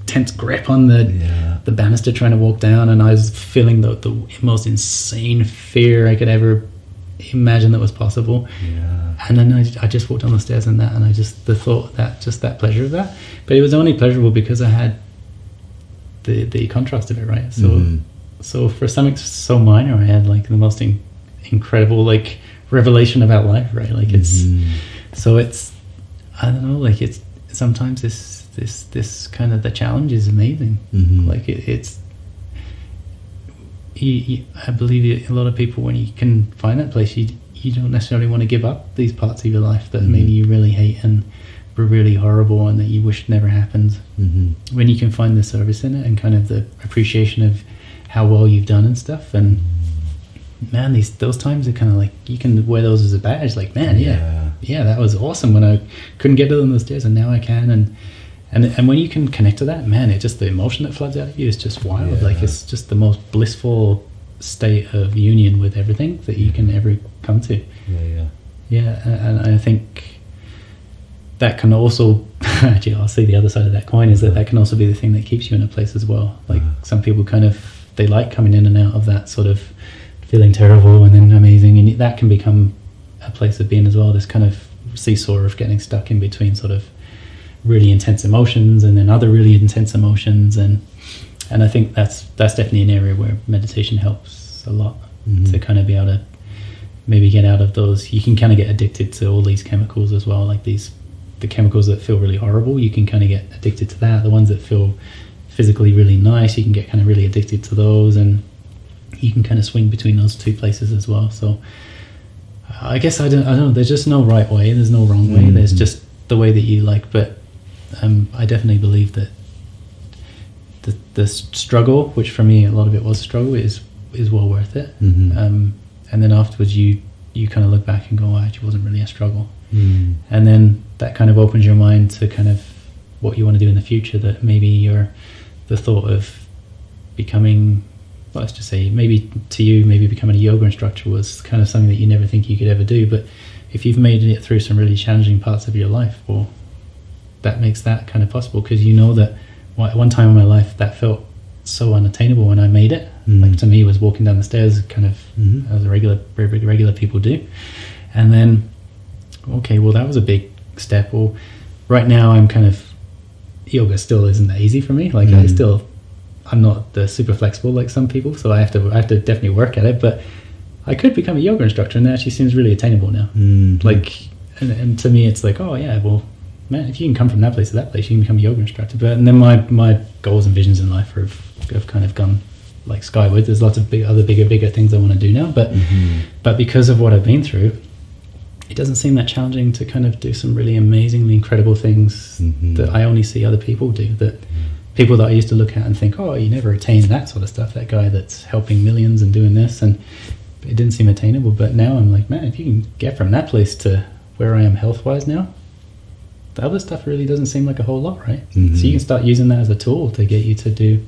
C: tense grip on the banister trying to walk down, and I was feeling the most insane fear I could ever imagine that was possible. And then I just walked down the stairs and I just the thought that just that pleasure of that, but it was only pleasurable because I had the contrast of it, right? So for something so minor, I had like the most incredible like revelation about life, right? Like it's so it's, I don't know, like it's sometimes this kind of the challenge is amazing. Like it's I believe a lot of people, when you can find that place, you don't necessarily want to give up these parts of your life that maybe you really hate and were really horrible and that you wish never happened. When you can find the service in it and kind of the appreciation of how well you've done and stuff, and man, those times are kind of like, you can wear those as a badge, like, man, yeah, that was awesome when I couldn't get up those stairs and now I can. And when you can connect to that, man, it just, the emotion that floods out of you is just wild. Like it's just the most blissful state of union with everything that you can ever come to. And I think that can also actually, I'll say the other side of that coin is that can also be the thing that keeps you in a place as well. Like some people kind of, they like coming in and out of that sort of feeling terrible and then amazing, and that can become a place of being as well, this kind of seesaw of getting stuck in between sort of really intense emotions and then other really intense emotions, and I think that's definitely an area where meditation helps a lot to kind of be able to maybe get out of those. You can kind of get addicted to all these chemicals as well, like the chemicals that feel really horrible, you can kind of get addicted to that. The ones that feel physically really nice, you can get kind of really addicted to those, and you can kind of swing between those two places as well. So I guess I don't know, there's just no right way, there's no wrong way, there's just the way that you like. But I definitely believe that the struggle, which for me a lot of it was struggle, is well worth it. And then afterwards you kind of look back and go, oh, actually it wasn't really a struggle. And then that kind of opens your mind to kind of what you want to do in the future, that maybe the thought of becoming, let's just say, maybe to you, maybe becoming a yoga instructor was kind of something that you never think you could ever do. But if you've made it through some really challenging parts of your life, well, that makes that kind of possible, because you know that at one time in my life that felt so unattainable when I made it. Like to me, it was walking down the stairs kind of as regular people do. And then, okay, well, that was a big step. Well, right now I'm kind of, yoga still isn't that easy for me. Like I'm not the super flexible like some people, so I have to definitely work at it. But I could become a yoga instructor, and that actually seems really attainable now. Like, and to me, it's like, oh yeah, well, man, if you can come from that place to that place, you can become a yoga instructor. But and then my goals and visions in life have kind of gone like skyward. There's lots of bigger things I want to do now. But because of what I've been through, it doesn't seem that challenging to kind of do some really amazingly incredible things that I only see other people do. That people that I used to look at and think, oh, you never attain that sort of stuff. That guy that's helping millions and doing this, and it didn't seem attainable. But now I'm like, man, if you can get from that place to where I am health-wise now, the other stuff really doesn't seem like a whole lot, right? So you can start using that as a tool to get you to do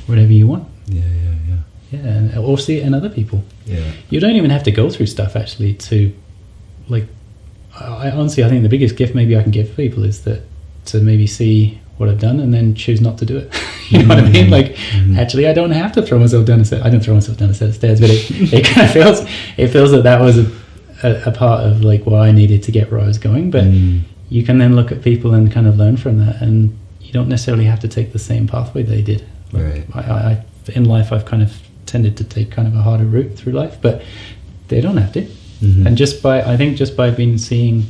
C: whatever you want. Yeah, or see it in other people. You don't even have to go through stuff actually to, like, I honestly, I think the biggest gift maybe I can give people is that to maybe see what I've done and then choose not to do it. You know what I mean? Like, actually, I don't have to throw myself down a set. I don't throw myself down a set of stairs, but it kind of feels that was a part of like what I needed to get where I was going. But you can then look at people and kind of learn from that, and you don't necessarily have to take the same pathway they did.
B: Right.
C: I in life, I've kind of tended to take kind of a harder route through life, but they don't have to. Mm-hmm. And I think just by seeing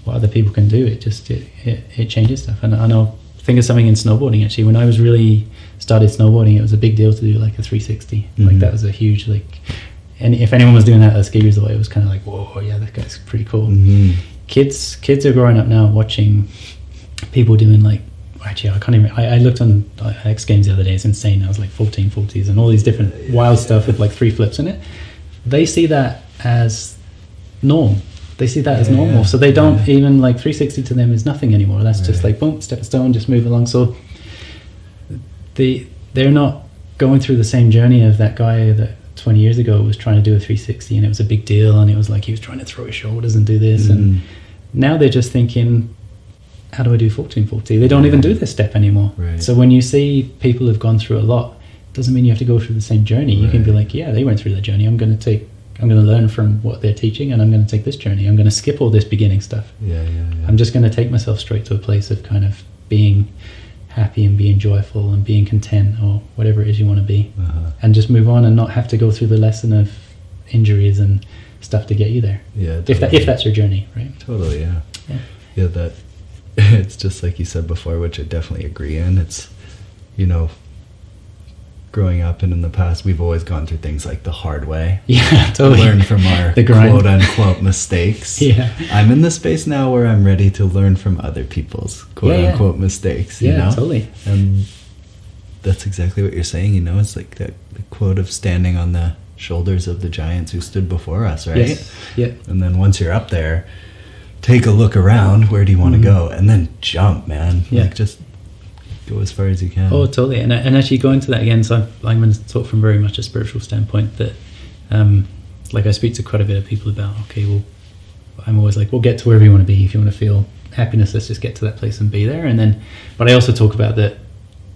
C: what other people can do, it changes stuff. And I'll think of something in snowboarding, actually. When I was really started snowboarding, it was a big deal to do like a 360. Mm-hmm. Like that was a huge, like, and if anyone was doing that at a ski resort, it was kind of like, whoa, yeah, that guy's pretty cool. Mm-hmm. Kids are growing up now watching people doing like, actually I can't even, I looked on X Games the other day, it's insane. I was like 1440s and all these different wild stuff with like 3 flips in it. They see that as norm. They see that as normal. So they don't even, like, 360 to them is nothing anymore. That's just like, boom, stepping stone, just move along. So they're not going through the same journey of that guy that 20 years ago was trying to do a 360 and it was a big deal and it was like he was trying to throw his shoulders and do this. And now they're just thinking, how do I do 1440? They don't even do this step anymore. Right. So when you see people who've gone through a lot, it doesn't mean you have to go through the same journey. You can be like, yeah, they went through the journey. I'm going to learn from what they're teaching, and I'm going to take this journey. I'm going to skip all this beginning stuff. I'm just going to take myself straight to a place of kind of being happy and being joyful and being content, or whatever it is you want to be, and just move on and not have to go through the lesson of injuries and stuff to get you there. Yeah, totally. If that's your journey, right?
B: Totally, yeah. That it's just like you said before, which I definitely agree in. It's, growing up and in the past, we've always gone through things like the hard way.
C: Yeah, totally.
B: Learn from our quote unquote mistakes.
C: Yeah.
B: I'm in the space now where I'm ready to learn from other people's quote unquote mistakes. You know?
C: Totally.
B: And that's exactly what you're saying. It's like the quote of standing on the shoulders of the giants who stood before us, right?
C: Yes. Yeah.
B: And then once you're up there, take a look around. Where do you want to go? And then jump, man.
C: Yeah.
B: Like, just go as far as you can.
C: Oh, totally. And actually going to that again, so I'm going to talk from very much a spiritual standpoint, that like I speak to quite a bit of people about, okay, well, I'm always like, well, get to wherever you want to be. If you want to feel happiness, let's just get to that place and be there. And then, but I also talk about that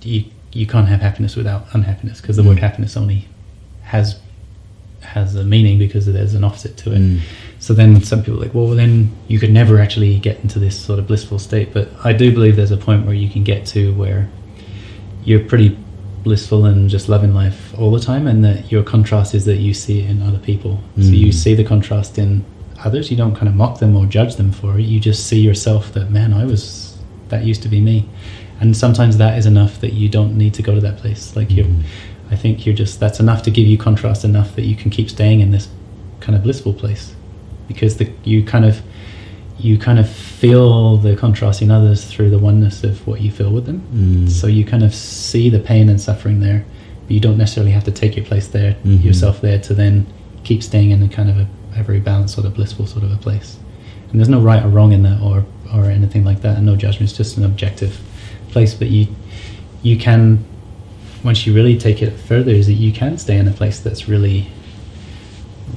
C: you can't have happiness without unhappiness, because the word happiness only has a meaning because there's an opposite to it. So then some people are like, well, then you could never actually get into this sort of blissful state. But I do believe there's a point where you can get to where you're pretty blissful and just loving life all the time, and that your contrast is that you see it in other people. So you see the contrast in others. You don't kind of mock them or judge them for it. You just see yourself that, man, that used to be me. And sometimes that is enough that you don't need to go to that place. Like I think that's enough to give you contrast enough that you can keep staying in this kind of blissful place, because you kind of feel the contrast in others through the oneness of what you feel with them. So you kind of see the pain and suffering there, but you don't necessarily have to take your place there, yourself there, to then keep staying in a kind of a very balanced sort of blissful sort of a place. And there's no right or wrong in that or anything like that, and no judgment. It's just an objective place. But you can, once you really take it further, is that you can stay in a place that's really,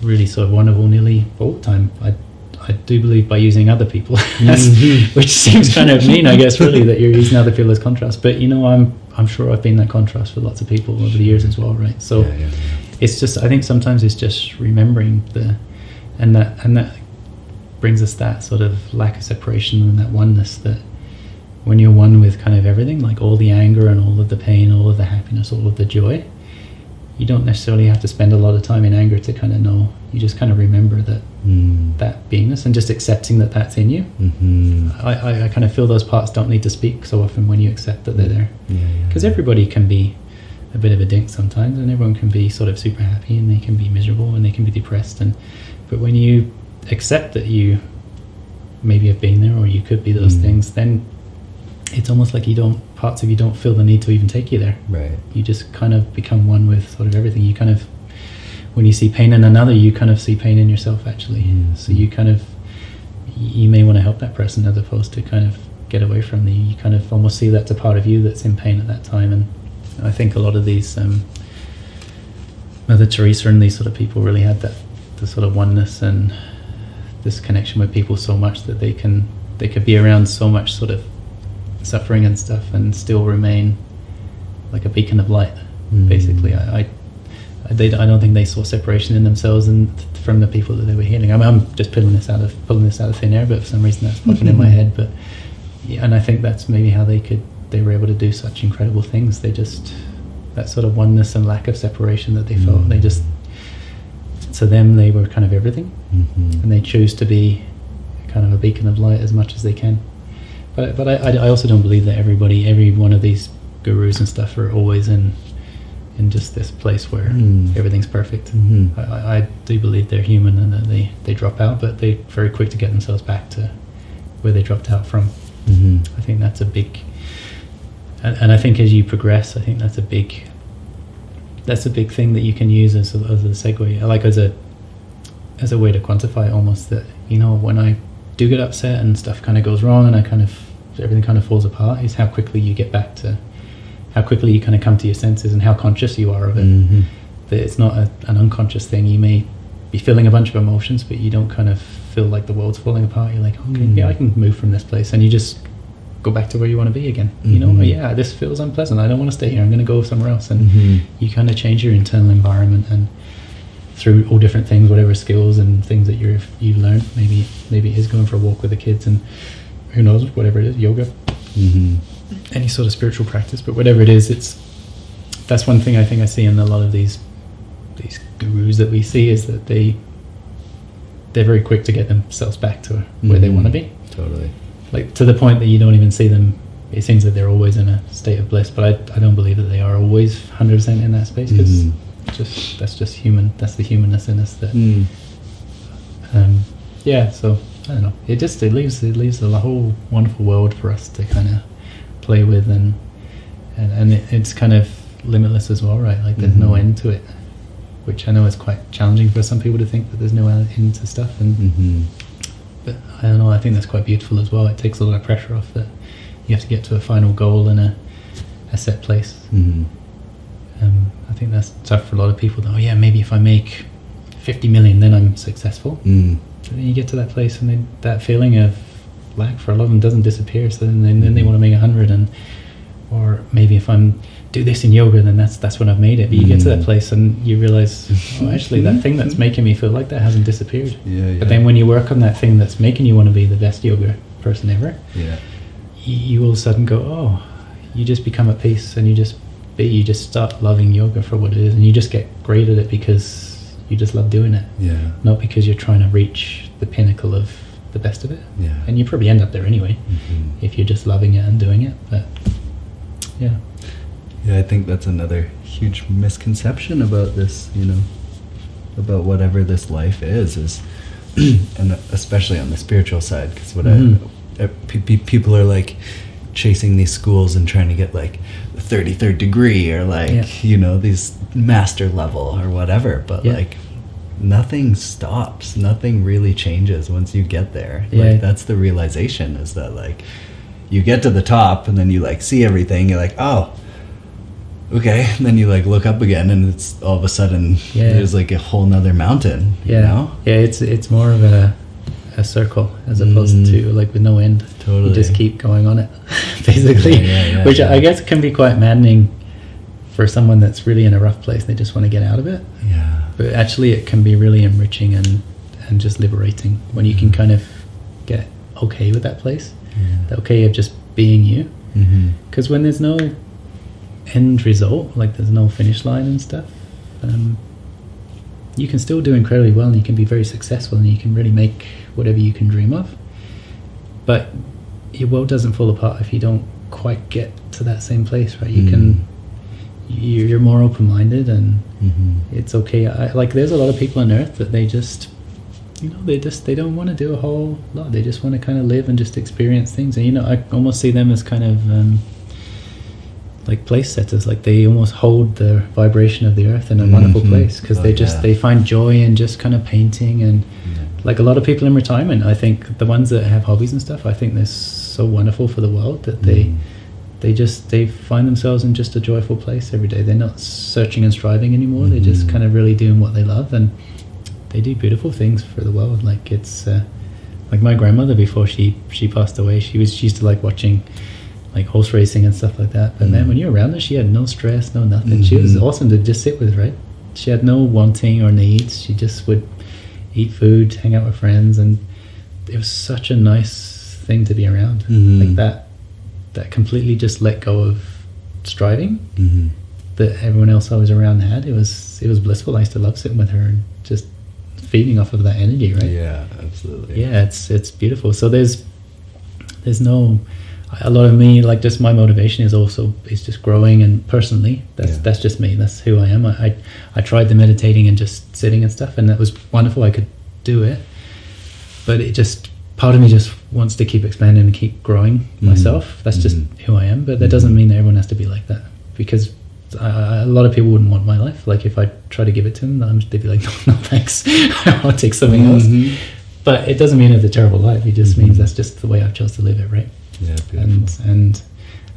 C: really sort of wonderful nearly all the time. I do believe by using other people, which seems kind of mean, I guess, really, that you're using other people as contrast. But I'm sure I've been that contrast for lots of people over the years as well, right? So it's just, I think sometimes it's just remembering and that brings us that sort of lack of separation and that oneness, that when you're one with kind of everything, like all the anger and all of the pain, all of the happiness, all of the joy, you don't necessarily have to spend a lot of time in anger to kind of know. You just kind of remember that beingness and just accepting that that's in you. I kind of feel those parts don't need to speak so often when you accept that they're there. Because everybody can be a bit of a dink sometimes, and everyone can be sort of super happy, and they can be miserable, and they can be depressed. But when you accept that you maybe have been there, or you could be those things, then it's almost like parts of you don't feel the need to even take you there. Right. You just kind of become one with sort of everything. You kind of, when you see pain in another, you kind of see pain in yourself, actually. So you may want to help that person as opposed to kind of get away from you kind of almost see that's a part of you that's in pain at that time. And I think a lot of these Mother Teresa and these sort of people really had the sort of oneness and this connection with people so much that they could be around so much sort of suffering and stuff and still remain like a beacon of light. Basically, I I don't think they saw separation in themselves and from the people that they were healing. I mean, I'm just pulling this out of thin air, but for some reason that's popping in my head. But yeah, and I think that's maybe how they were able to do such incredible things. They just, that sort of oneness and lack of separation that they felt. They just, to them, they were kind of everything, and they choose to be kind of a beacon of light as much as they can. But I also don't believe that every one of these gurus and stuff are always in just this place where everything's perfect. I do believe they're human and that they drop out, but they're very quick to get themselves back to where they dropped out from. I think that's a big, and I think as you progress, I think that's a big thing that you can use as a segue, like as a way to quantify it almost, that, you know, when I do get upset and stuff kind of goes wrong and everything kind of falls apart, is how quickly you get back to, how quickly you kind of come to your senses and how conscious you are of it. That it's not an unconscious thing. You may be feeling a bunch of emotions, but you don't kind of feel like the world's falling apart. You're like, okay, yeah, I can move from this place, and you just go back to where you want to be again. You know, yeah, this feels unpleasant. I don't want to stay here. I'm going to go somewhere else. And you kind of change your internal environment, and through all different things, whatever skills and things that you've learned. Maybe it is going for a walk with the kids, and who knows, whatever it is, yoga, any sort of spiritual practice. But whatever it is, that's one thing I think I see in a lot of these gurus that we see, is that they're very quick to get themselves back to where they want to be. Totally. Like, to the point that you don't even see them. It seems that they're always in a state of bliss, but I don't believe that they are always 100% in that space, because that's just human. That's the humanness in us. That yeah. So I don't know. It leaves a whole wonderful world for us to kind of play with, and it's kind of limitless as well, right? Like, there's no end to it, which I know is quite challenging for some people to think that there's no end to stuff, and but I don't know, I think that's quite beautiful as well. It takes a lot of pressure off that you have to get to a final goal in a set place. I think that's tough for a lot of people. Oh yeah, maybe if I make 50 million, then I'm successful. But then you get to that place, and then that feeling of lack for a lot of them doesn't disappear. So then they want to make 100, or maybe if I'm do this in yoga, then that's when I've made it. But you get to that place and you realize, oh, actually that thing that's making me feel like that hasn't disappeared. But then when you work on that thing that's making you want to be the best yoga person ever, you all of a sudden go, oh, you just become at peace, and you just start loving yoga for what it is, and you just get great at it because you just love doing it, not because you're trying to reach the pinnacle of the best of it. And you probably end up there anyway, if you're just loving it and doing it. But yeah,
B: I think that's another huge misconception about this, about whatever this life is and especially on the spiritual side, because people are like chasing these schools and trying to get like the 33rd degree, or like these master level or whatever, but like nothing stops, nothing really changes once you get there. Like, that's the realization, is that like you get to the top and then you like see everything, you're like, oh, okay, and then you like look up again, and it's all of a sudden there's like a whole nother mountain.
C: It's more of a circle as opposed to like with no end. Totally. You just keep going on it, basically. Which I guess can be quite maddening for someone that's really in a rough place and they just want to get out of it. But actually it can be really enriching and just liberating when you can kind of get okay with that place. The okay of just being you. Because when there's no end result, like there's no finish line and stuff, you can still do incredibly well, and you can be very successful, and you can really make whatever you can dream of. But your world doesn't fall apart if you don't quite get to that same place, right? You're more open-minded, and it's okay. Like, there's a lot of people on earth that they just, they don't want to do a whole lot. They just want to kind of live and just experience things. And I almost see them as kind of like place setters. Like, they almost hold the vibration of the earth in a wonderful place, because they find joy in just kind of painting. And like a lot of people in retirement, I think the ones that have hobbies and stuff, I think they're so wonderful for the world that they find themselves in just a joyful place every day. They're not searching and striving anymore. They're just kind of really doing what they love, and they do beautiful things for the world. Like, it's like my grandmother, before she passed away, she used to like watching like horse racing and stuff like that. But man, when you're around her, she had no stress, no nothing. She was awesome to just sit with, right? no wanting or needs. She just would eat food, hang out with friends, and it was such a nice thing to be around. Like that completely just let go of striving that everyone else I was around had. It was blissful. I used to love sitting with her and just feeding off of that energy, right?
B: Yeah, absolutely.
C: Yeah, it's beautiful. So there's no, a lot of me, like, just my motivation is just growing, and personally that's just me, that's who I am. I tried the meditating and just sitting and stuff, and that was wonderful. I could do it, but it just, part of me just wants to keep expanding and keep growing myself. That's just who I am. But that doesn't mean that everyone has to be like that, because a lot of people wouldn't want my life. Like, if I try to give it to them, they'd be like, no thanks, I'll take something else. But it doesn't mean it's a terrible life. It just means that's just the way I've chose to live it, right?
B: Yeah, beautiful.
C: And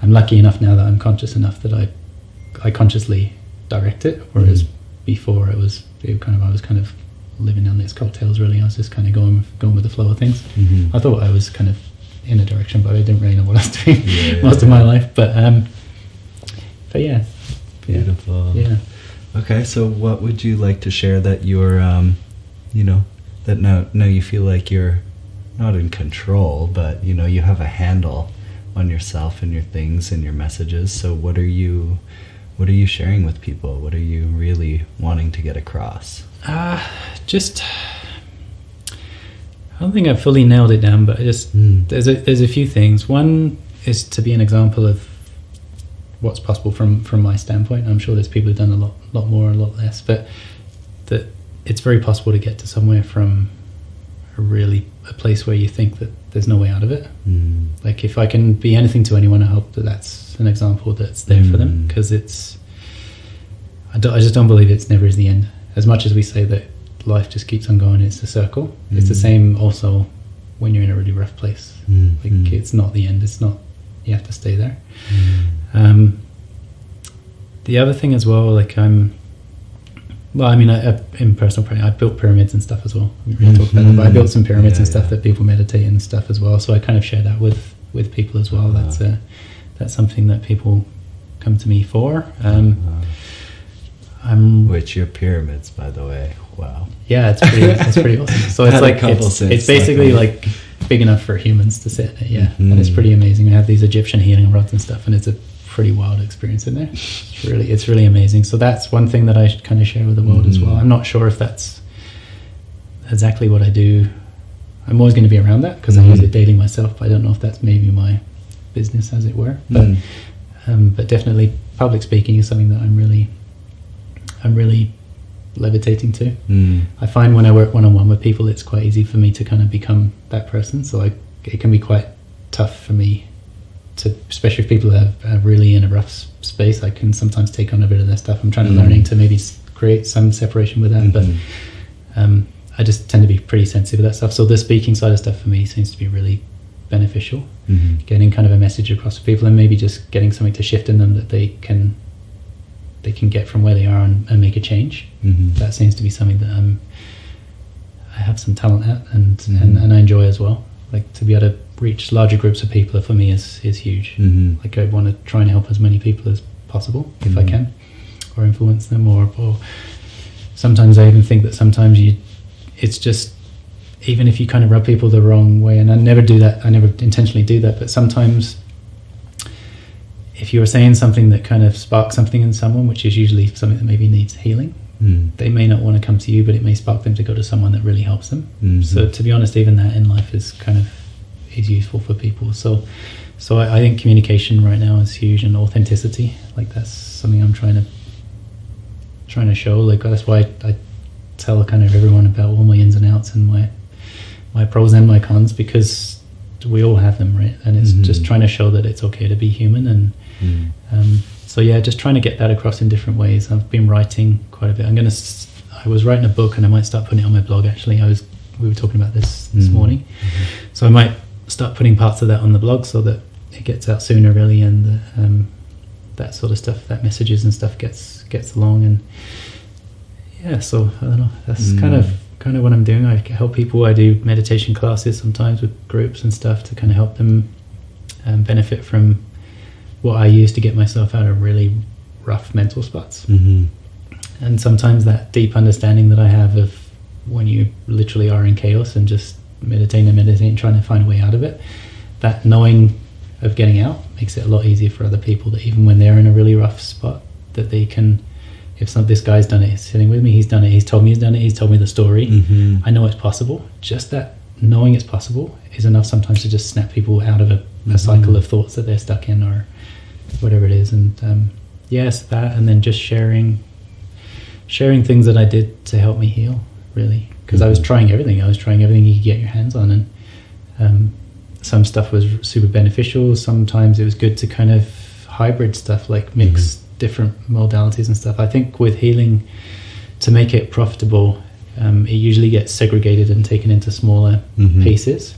C: I'm lucky enough now that I'm conscious enough that I consciously direct it, whereas before I was kind of living on these coattails, really. I was just kind of going with the flow of things. I thought I was kind of in a direction, but I didn't really know what I was doing most of my life. But yeah.
B: Beautiful.
C: Yeah.
B: Okay, so what would you like to share that you're, that now you feel like you're not in control, but, you have a handle on yourself and your things and your messages. So what are you sharing with people? What are you really wanting to get across?
C: Just, I don't think I've fully nailed it down, but there's a few things. One is to be an example of what's possible from my standpoint. I'm sure there's people who've done a lot more, a lot less, but that it's very possible to get to somewhere from a place where you think that there's no way out of it. Like, if I can be anything to anyone, I hope that that's an example that's there for them, because I just don't believe it's never is the end. As much as we say that life just keeps on going, it's a circle. It's the same also when you're in a really rough place. Like, it's not the end. It's not, you have to stay there. The other thing as well, like, in personal practice, I built pyramids and stuff as well. We really talked about that, but I built some pyramids and stuff that people meditate and stuff as well. So I kind of share that with people as well. That's something that people come to me for.
B: Which your pyramids, by the way. Wow.
C: Yeah, it's pretty awesome. So it's like it's basically like big enough for humans to sit in it. And it's pretty amazing. We have these Egyptian healing rods and stuff, and it's a pretty wild experience in there. It's really amazing. So that's one thing that I kind of share with the world as well. I'm not sure if that's exactly what I do. I'm always going to be around that because I use it daily myself, but I don't know if that's maybe my business, as it were. But definitely public speaking is something that I'm really levitating to. I find when I work one-on-one with people, it's quite easy for me to kind of become that person. So it can be quite tough for me to, especially if people are really in a rough space, I can sometimes take on a bit of their stuff. I'm trying to learning to maybe create some separation with that, but I just tend to be pretty sensitive to that stuff. So the speaking side of stuff for me seems to be really beneficial. Getting kind of a message across to people, and maybe just getting something to shift in them that they can get from where they are and make a change. That seems to be something that I have some talent at and I enjoy as well. Like, to be able to reach larger groups of people for me is huge. Like, I want to try and help as many people as possible if I can, or influence them, or sometimes I even think that sometimes it's just, even if you kind of rub people the wrong way, and I never intentionally do that, but sometimes if you're saying something that kind of sparks something in someone, which is usually something that maybe needs healing, they may not want to come to you, but it may spark them to go to someone that really helps them. So to be honest, even that in life is useful for people. So I think communication right now is huge, and authenticity, like, that's something I'm trying to show. Like, that's why I tell kind of everyone about all my ins and outs and my pros and my cons, because we all have them, right? And it's just trying to show that it's okay to be human. And so yeah, just trying to get that across in different ways. I've been writing quite a bit. I was writing a book, and I might start putting it on my blog, actually. We were talking about this morning. So I might start putting parts of that on the blog so that it gets out sooner, really, and that sort of stuff, that messages and stuff gets along. And yeah, so I don't know, that's kind of what I'm doing. I help people. I do meditation classes sometimes with groups and stuff to kind of help them benefit from what I use to get myself out of really rough mental spots. And sometimes that deep understanding that I have of when you literally are in chaos and just meditating, trying to find a way out of it, that knowing of getting out makes it a lot easier for other people, that even when they're in a really rough spot, that they can, if this guy's done it, he's sitting with me, he's done it, he's told me he's done it, he's told me the story, I know it's possible. Just that knowing it's possible is enough sometimes to just snap people out of a cycle of thoughts that they're stuck in or whatever it is. And yes, that, and then just sharing things that I did to help me heal, really, because I was trying everything you could get your hands on, and some stuff was super beneficial. Sometimes it was good to kind of hybrid stuff, like mix different modalities and stuff. I think with healing, to make it profitable, it usually gets segregated and taken into smaller pieces,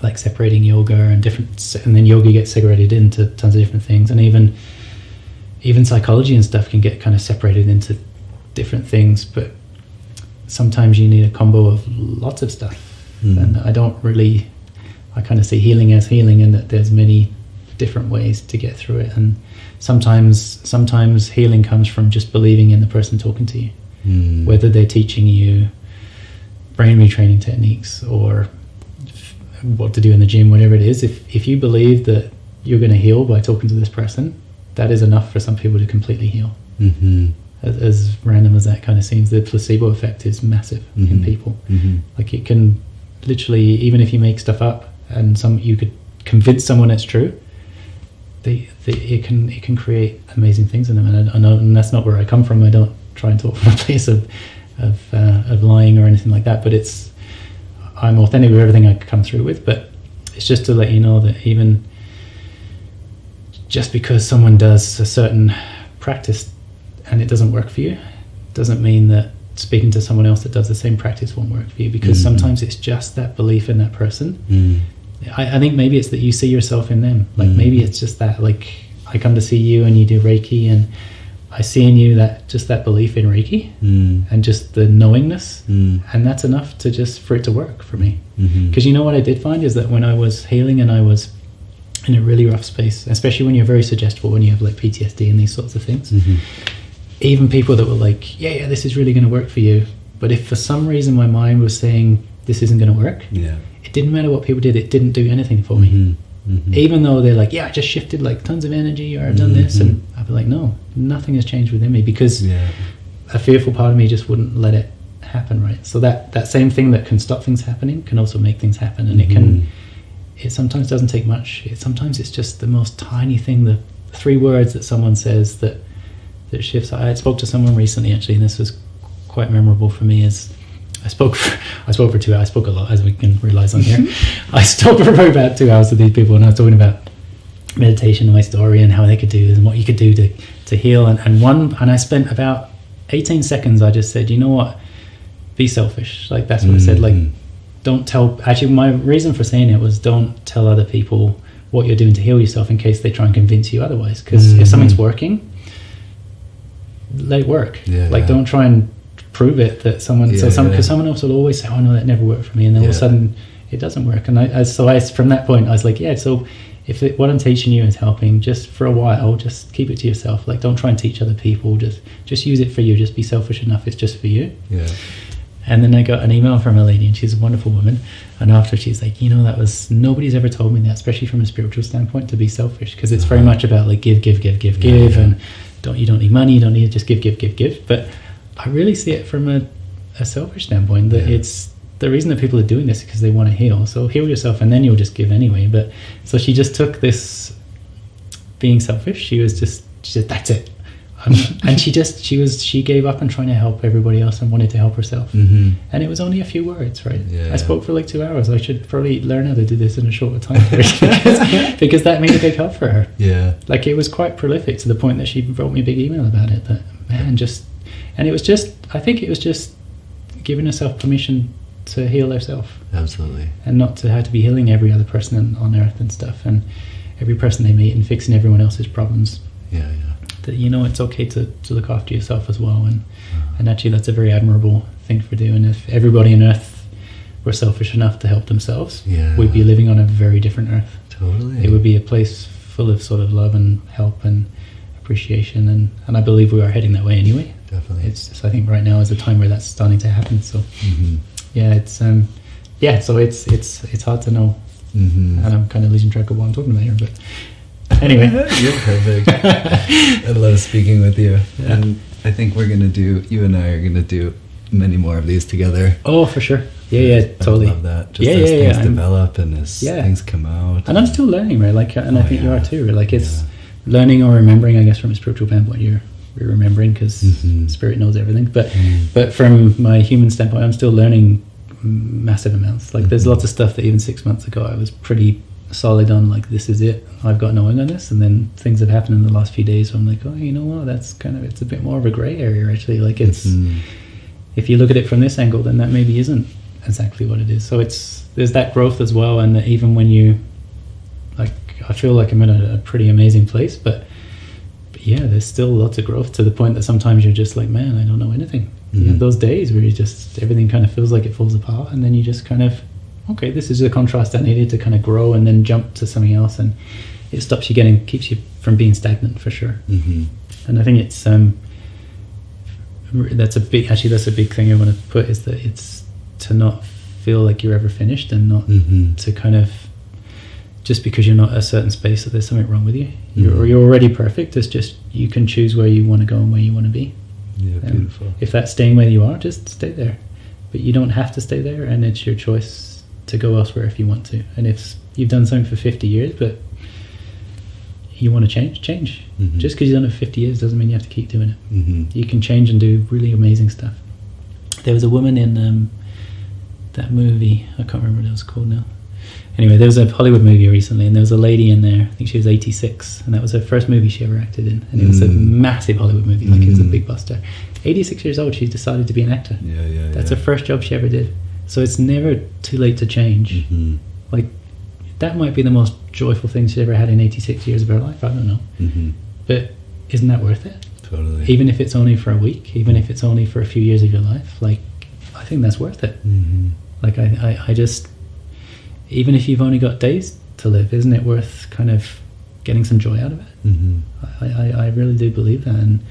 C: like separating yoga and then yoga gets segregated into tons of different things, and even psychology and stuff can get kind of separated into different things. But sometimes you need a combo of lots of stuff, and I kind of see healing as healing, in that there's many different ways to get through it. And sometimes healing comes from just believing in the person talking to you, whether they're teaching you brain retraining techniques or what to do in the gym, whatever it is. If you believe that you're going to heal by talking to this person, that is enough for some people to completely heal. As random as that kind of seems, the placebo effect is massive in people. Like, it can literally, even if you make stuff up and you could convince someone it's true, it can create amazing things in them. And I know, and that's not where I come from. I don't try and talk from a place of lying or anything like that, but I'm authentic with everything I come through with. But it's just to let you know that even just because someone does a certain practice and it doesn't work for you, doesn't mean that speaking to someone else that does the same practice won't work for you, because sometimes it's just that belief in that person. I think maybe it's that you see yourself in them. Like, maybe it's just that, like, I come to see you and you do Reiki, and I see in you that belief in Reiki and just the knowingness, and that's enough for it to work for me. Because you know what I did find is that when I was healing and I was in a really rough space, especially when you're very suggestible, when you have like PTSD and these sorts of things, even people that were like, yeah, this is really going to work for you, but if for some reason my mind was saying this isn't going to work, it didn't matter what people did, it didn't do anything for me. Even though they're like, yeah, I just shifted like tons of energy, or I've done this, and I'd be like, no, nothing has changed within me, because a fearful part of me just wouldn't let it happen, right? So that same thing that can stop things happening can also make things happen. And it sometimes doesn't take much. Sometimes it's just the most tiny thing, the 3 words that someone says that shifts. I spoke to someone recently, actually, and this was quite memorable for me. As I spoke for 2 hours. I spoke a lot, as we can realize on here. I spoke for probably about 2 hours with these people, and I was talking about meditation and my story and how they could do this and what you could do to heal. And I spent about 18 seconds. I just said, you know what? Be selfish. Like, that's what I said. Like, don't tell. Actually, my reason for saying it was, don't tell other people what you're doing to heal yourself, in case they try and convince you otherwise. Because if something's working, let it work. Don't try and prove it that someone. Because someone else will always say, "Oh no, that never worked for me," and then all of a sudden it doesn't work. And I from that point I was like, yeah. So if what I'm teaching you is helping, just for a while, just keep it to yourself. Like, don't try and teach other people. Just use it for you. Just be selfish enough. It's just for you. And then I got an email from a lady, and she's a wonderful woman. And after, she's like, nobody's ever told me that, especially from a spiritual standpoint, to be selfish, because it's very much about like give, and you don't need money, you don't need to just give. But I really see it from a selfish standpoint, that it's the reason that people are doing this is because they want to heal. So heal yourself, and then you'll just give anyway. But so she just took this being selfish. She said, that's it. And she gave up on trying to help everybody else and wanted to help herself. And it was only a few words, right? I spoke for like 2 hours. I should probably learn how to do this in a shorter time because that made a big help for her. Like, it was quite prolific, to the point that she wrote me a big email about it. That, man, I think it was just giving herself permission to heal herself.
B: Absolutely.
C: And not to have to be healing every other person on earth and stuff, and every person they meet, and fixing everyone else's problems. That, it's okay to look after yourself as well, and actually that's a very admirable thing to do. And if everybody on earth were selfish enough to help themselves, we'd be living on a very different earth.
B: Totally.
C: It would be a place full of sort of love and help and appreciation, and I believe we are heading that way anyway.
B: Definitely.
C: I think right now is the time where that's starting to happen. So yeah, it's so it's hard to know, and I'm kind of losing track of what I'm talking about here, but anyway.
B: You're perfect. I love speaking with you, and I think you and I are gonna do many more of these together.
C: Oh, for sure. Yeah, totally.
B: I love that. Just as things develop and as things come out.
C: And I'm still learning, right? Like, and I think you are too. Like, it's learning or remembering, I guess, from a spiritual standpoint. You're remembering because spirit knows everything. But from my human standpoint, I'm still learning massive amounts. Like, there's lots of stuff that even 6 months ago I was pretty solid on. Like, this is it. I've got knowing on this. And then things have happened in the last few days where I'm like, oh, you know what? That's it's a bit more of a grey area, actually. Like, it's if you look at it from this angle, then that maybe isn't exactly what it is. So there's that growth as well, and even when you I feel like I'm in a pretty amazing place, but yeah, there's still lots of growth to the point that sometimes you're just like, man, I don't know anything. You have those days where you just everything kind of feels like it falls apart, and then you just kind of, okay, this is the contrast I needed to kind of grow and then jump to something else, and it keeps you from being stagnant for sure. And I think it's that's a big thing I want to put, is that it's to not feel like you're ever finished, and not to kind of, just because you're not at a certain space that there's something wrong with you. You're already perfect. It's just you can choose where you want to go and where you want to be.
B: Yeah, beautiful.
C: If that's staying where you are, just stay there. But you don't have to stay there, and it's your choice to go elsewhere if you want to. And if you've done something for 50 years, but you want to change. Just because you've done it for 50 years doesn't mean you have to keep doing it. You can change and do really amazing stuff. There was a woman in that movie, I can't remember what it was called now. Anyway, there was a Hollywood movie recently, and there was a lady in there, I think she was 86, and that was her first movie she ever acted in, and it was a massive Hollywood movie, like it was a big buster. 86 years old, she decided to be an actor. That's her first job she ever did. So it's never too late to change. Like, that might be the most joyful thing she's ever had in 86 years of her life, I don't know. But isn't that worth it?
B: Totally.
C: Even if it's only for a week, even if it's only for a few years of your life, like, I think that's worth it. Like, I just, even if you've only got days to live, isn't it worth kind of getting some joy out of it? I really do believe that, and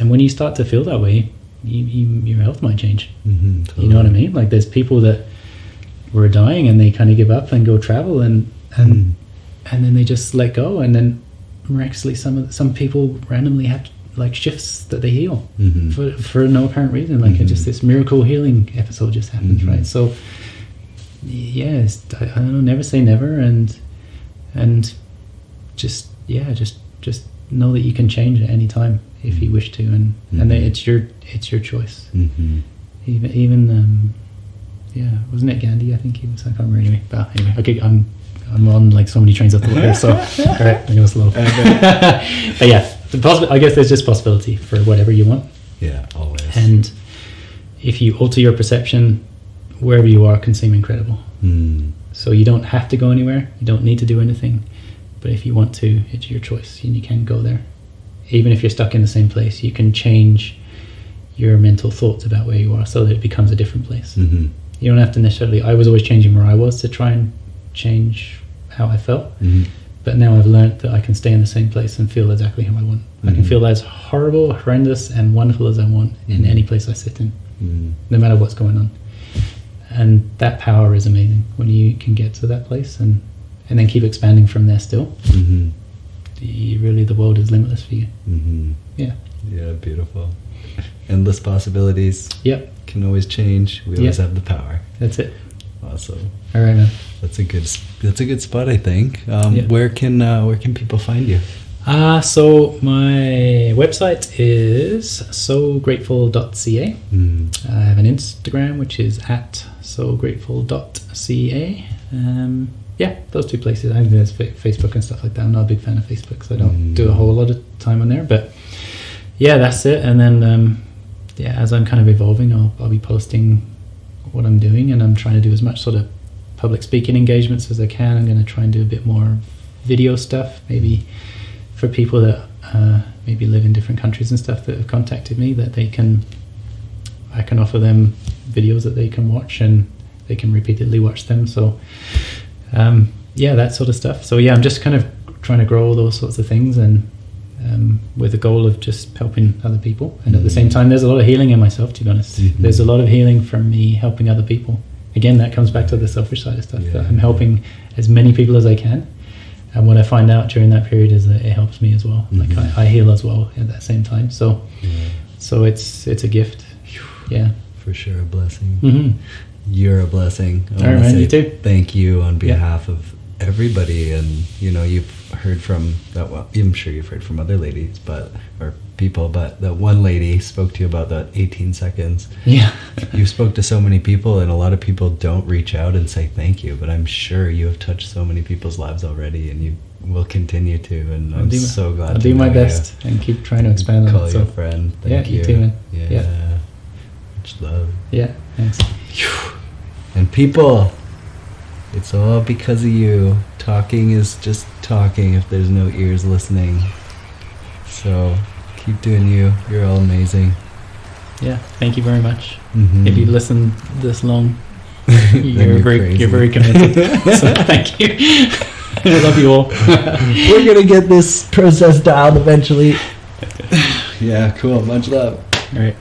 C: when you start to feel that way, your health might change. Totally. You know what I mean? Like, there's people that were dying and they kind of give up and go travel, and then they just let go, and then miraculously some people randomly have like shifts that they heal for no apparent reason. Like, it's just this miracle healing episode just happens, right? So yes, I don't know, never say never, and just know that you can change at any time if you wish to, and that it's your choice. Even wasn't it Gandhi? I think he was. I can't remember anyway. But anyway, okay, I'm on like so many trains up the water, so all right, I'm gonna slow. But yeah, I guess there's just possibility for whatever you want.
B: Yeah, always.
C: And if you alter your perception, wherever you are can seem incredible. So you don't have to go anywhere. You don't need to do anything. But if you want to, it's your choice, and you can go there. Even if you're stuck in the same place, you can change your mental thoughts about where you are so that it becomes a different place. You don't have to necessarily. I was always changing where I was to try and change how I felt. But now I've learned that I can stay in the same place and feel exactly how I want. I can feel as horrible, horrendous, and wonderful as I want in any place I sit in, no matter what's going on. And that power is amazing when you can get to that place and then keep expanding from there still. Really, the world is limitless for you. Yeah, beautiful.
B: Endless possibilities.
C: Yep.
B: Can always change. We always have the power.
C: That's it.
B: Awesome.
C: All right, man.
B: That's a good spot, I think. Where can people find you?
C: So my website is sograteful.ca. I have an Instagram, which is @sograteful.ca. Those two places. I think there's Facebook and stuff like that. I'm not a big fan of Facebook, so I don't do a whole lot of time on there. But yeah, that's it. And then as I'm kind of evolving, I'll be posting what I'm doing, and I'm trying to do as much sort of public speaking engagements as I can. I'm going to try and do a bit more video stuff, maybe for people that maybe live in different countries and stuff that have contacted me, that I can offer them videos that they can watch and they can repeatedly watch them. So that sort of stuff. So I'm just kind of trying to grow all those sorts of things, and with the goal of just helping other people. And at the same time, there's a lot of healing in myself, to be honest. There's a lot of healing from me helping other people. Again, that comes back to the selfish side of stuff. That I'm helping as many people as I can. And what I find out during that period is that it helps me as well. Like I heal as well at that same time. So it's a gift. Yeah.
B: For sure, a blessing. You're a blessing.
C: All right, man, you too.
B: Thank you on behalf of everybody. And, you know, you've heard from that, well, I'm sure you've heard from other ladies, or people, but that one lady spoke to you about that 18 seconds.
C: Yeah.
B: You spoke to so many people, and a lot of people don't reach out and say thank you, but I'm sure you have touched so many people's lives already, and you will continue to, and I'm so glad
C: I'll do my best and keep trying to expand on it.
B: Call you a friend. Thank you.
C: You too, man.
B: Yeah. Much love.
C: Yeah, thanks.
B: And people, it's all because of you. Talking is just talking if there's no ears listening. So keep doing you. You're all amazing.
C: Yeah, thank you very much. If you listen this long, you're very committed. So thank you. I love you all.
B: We're gonna get this process dialed eventually. Yeah, cool. Much love.
C: All right.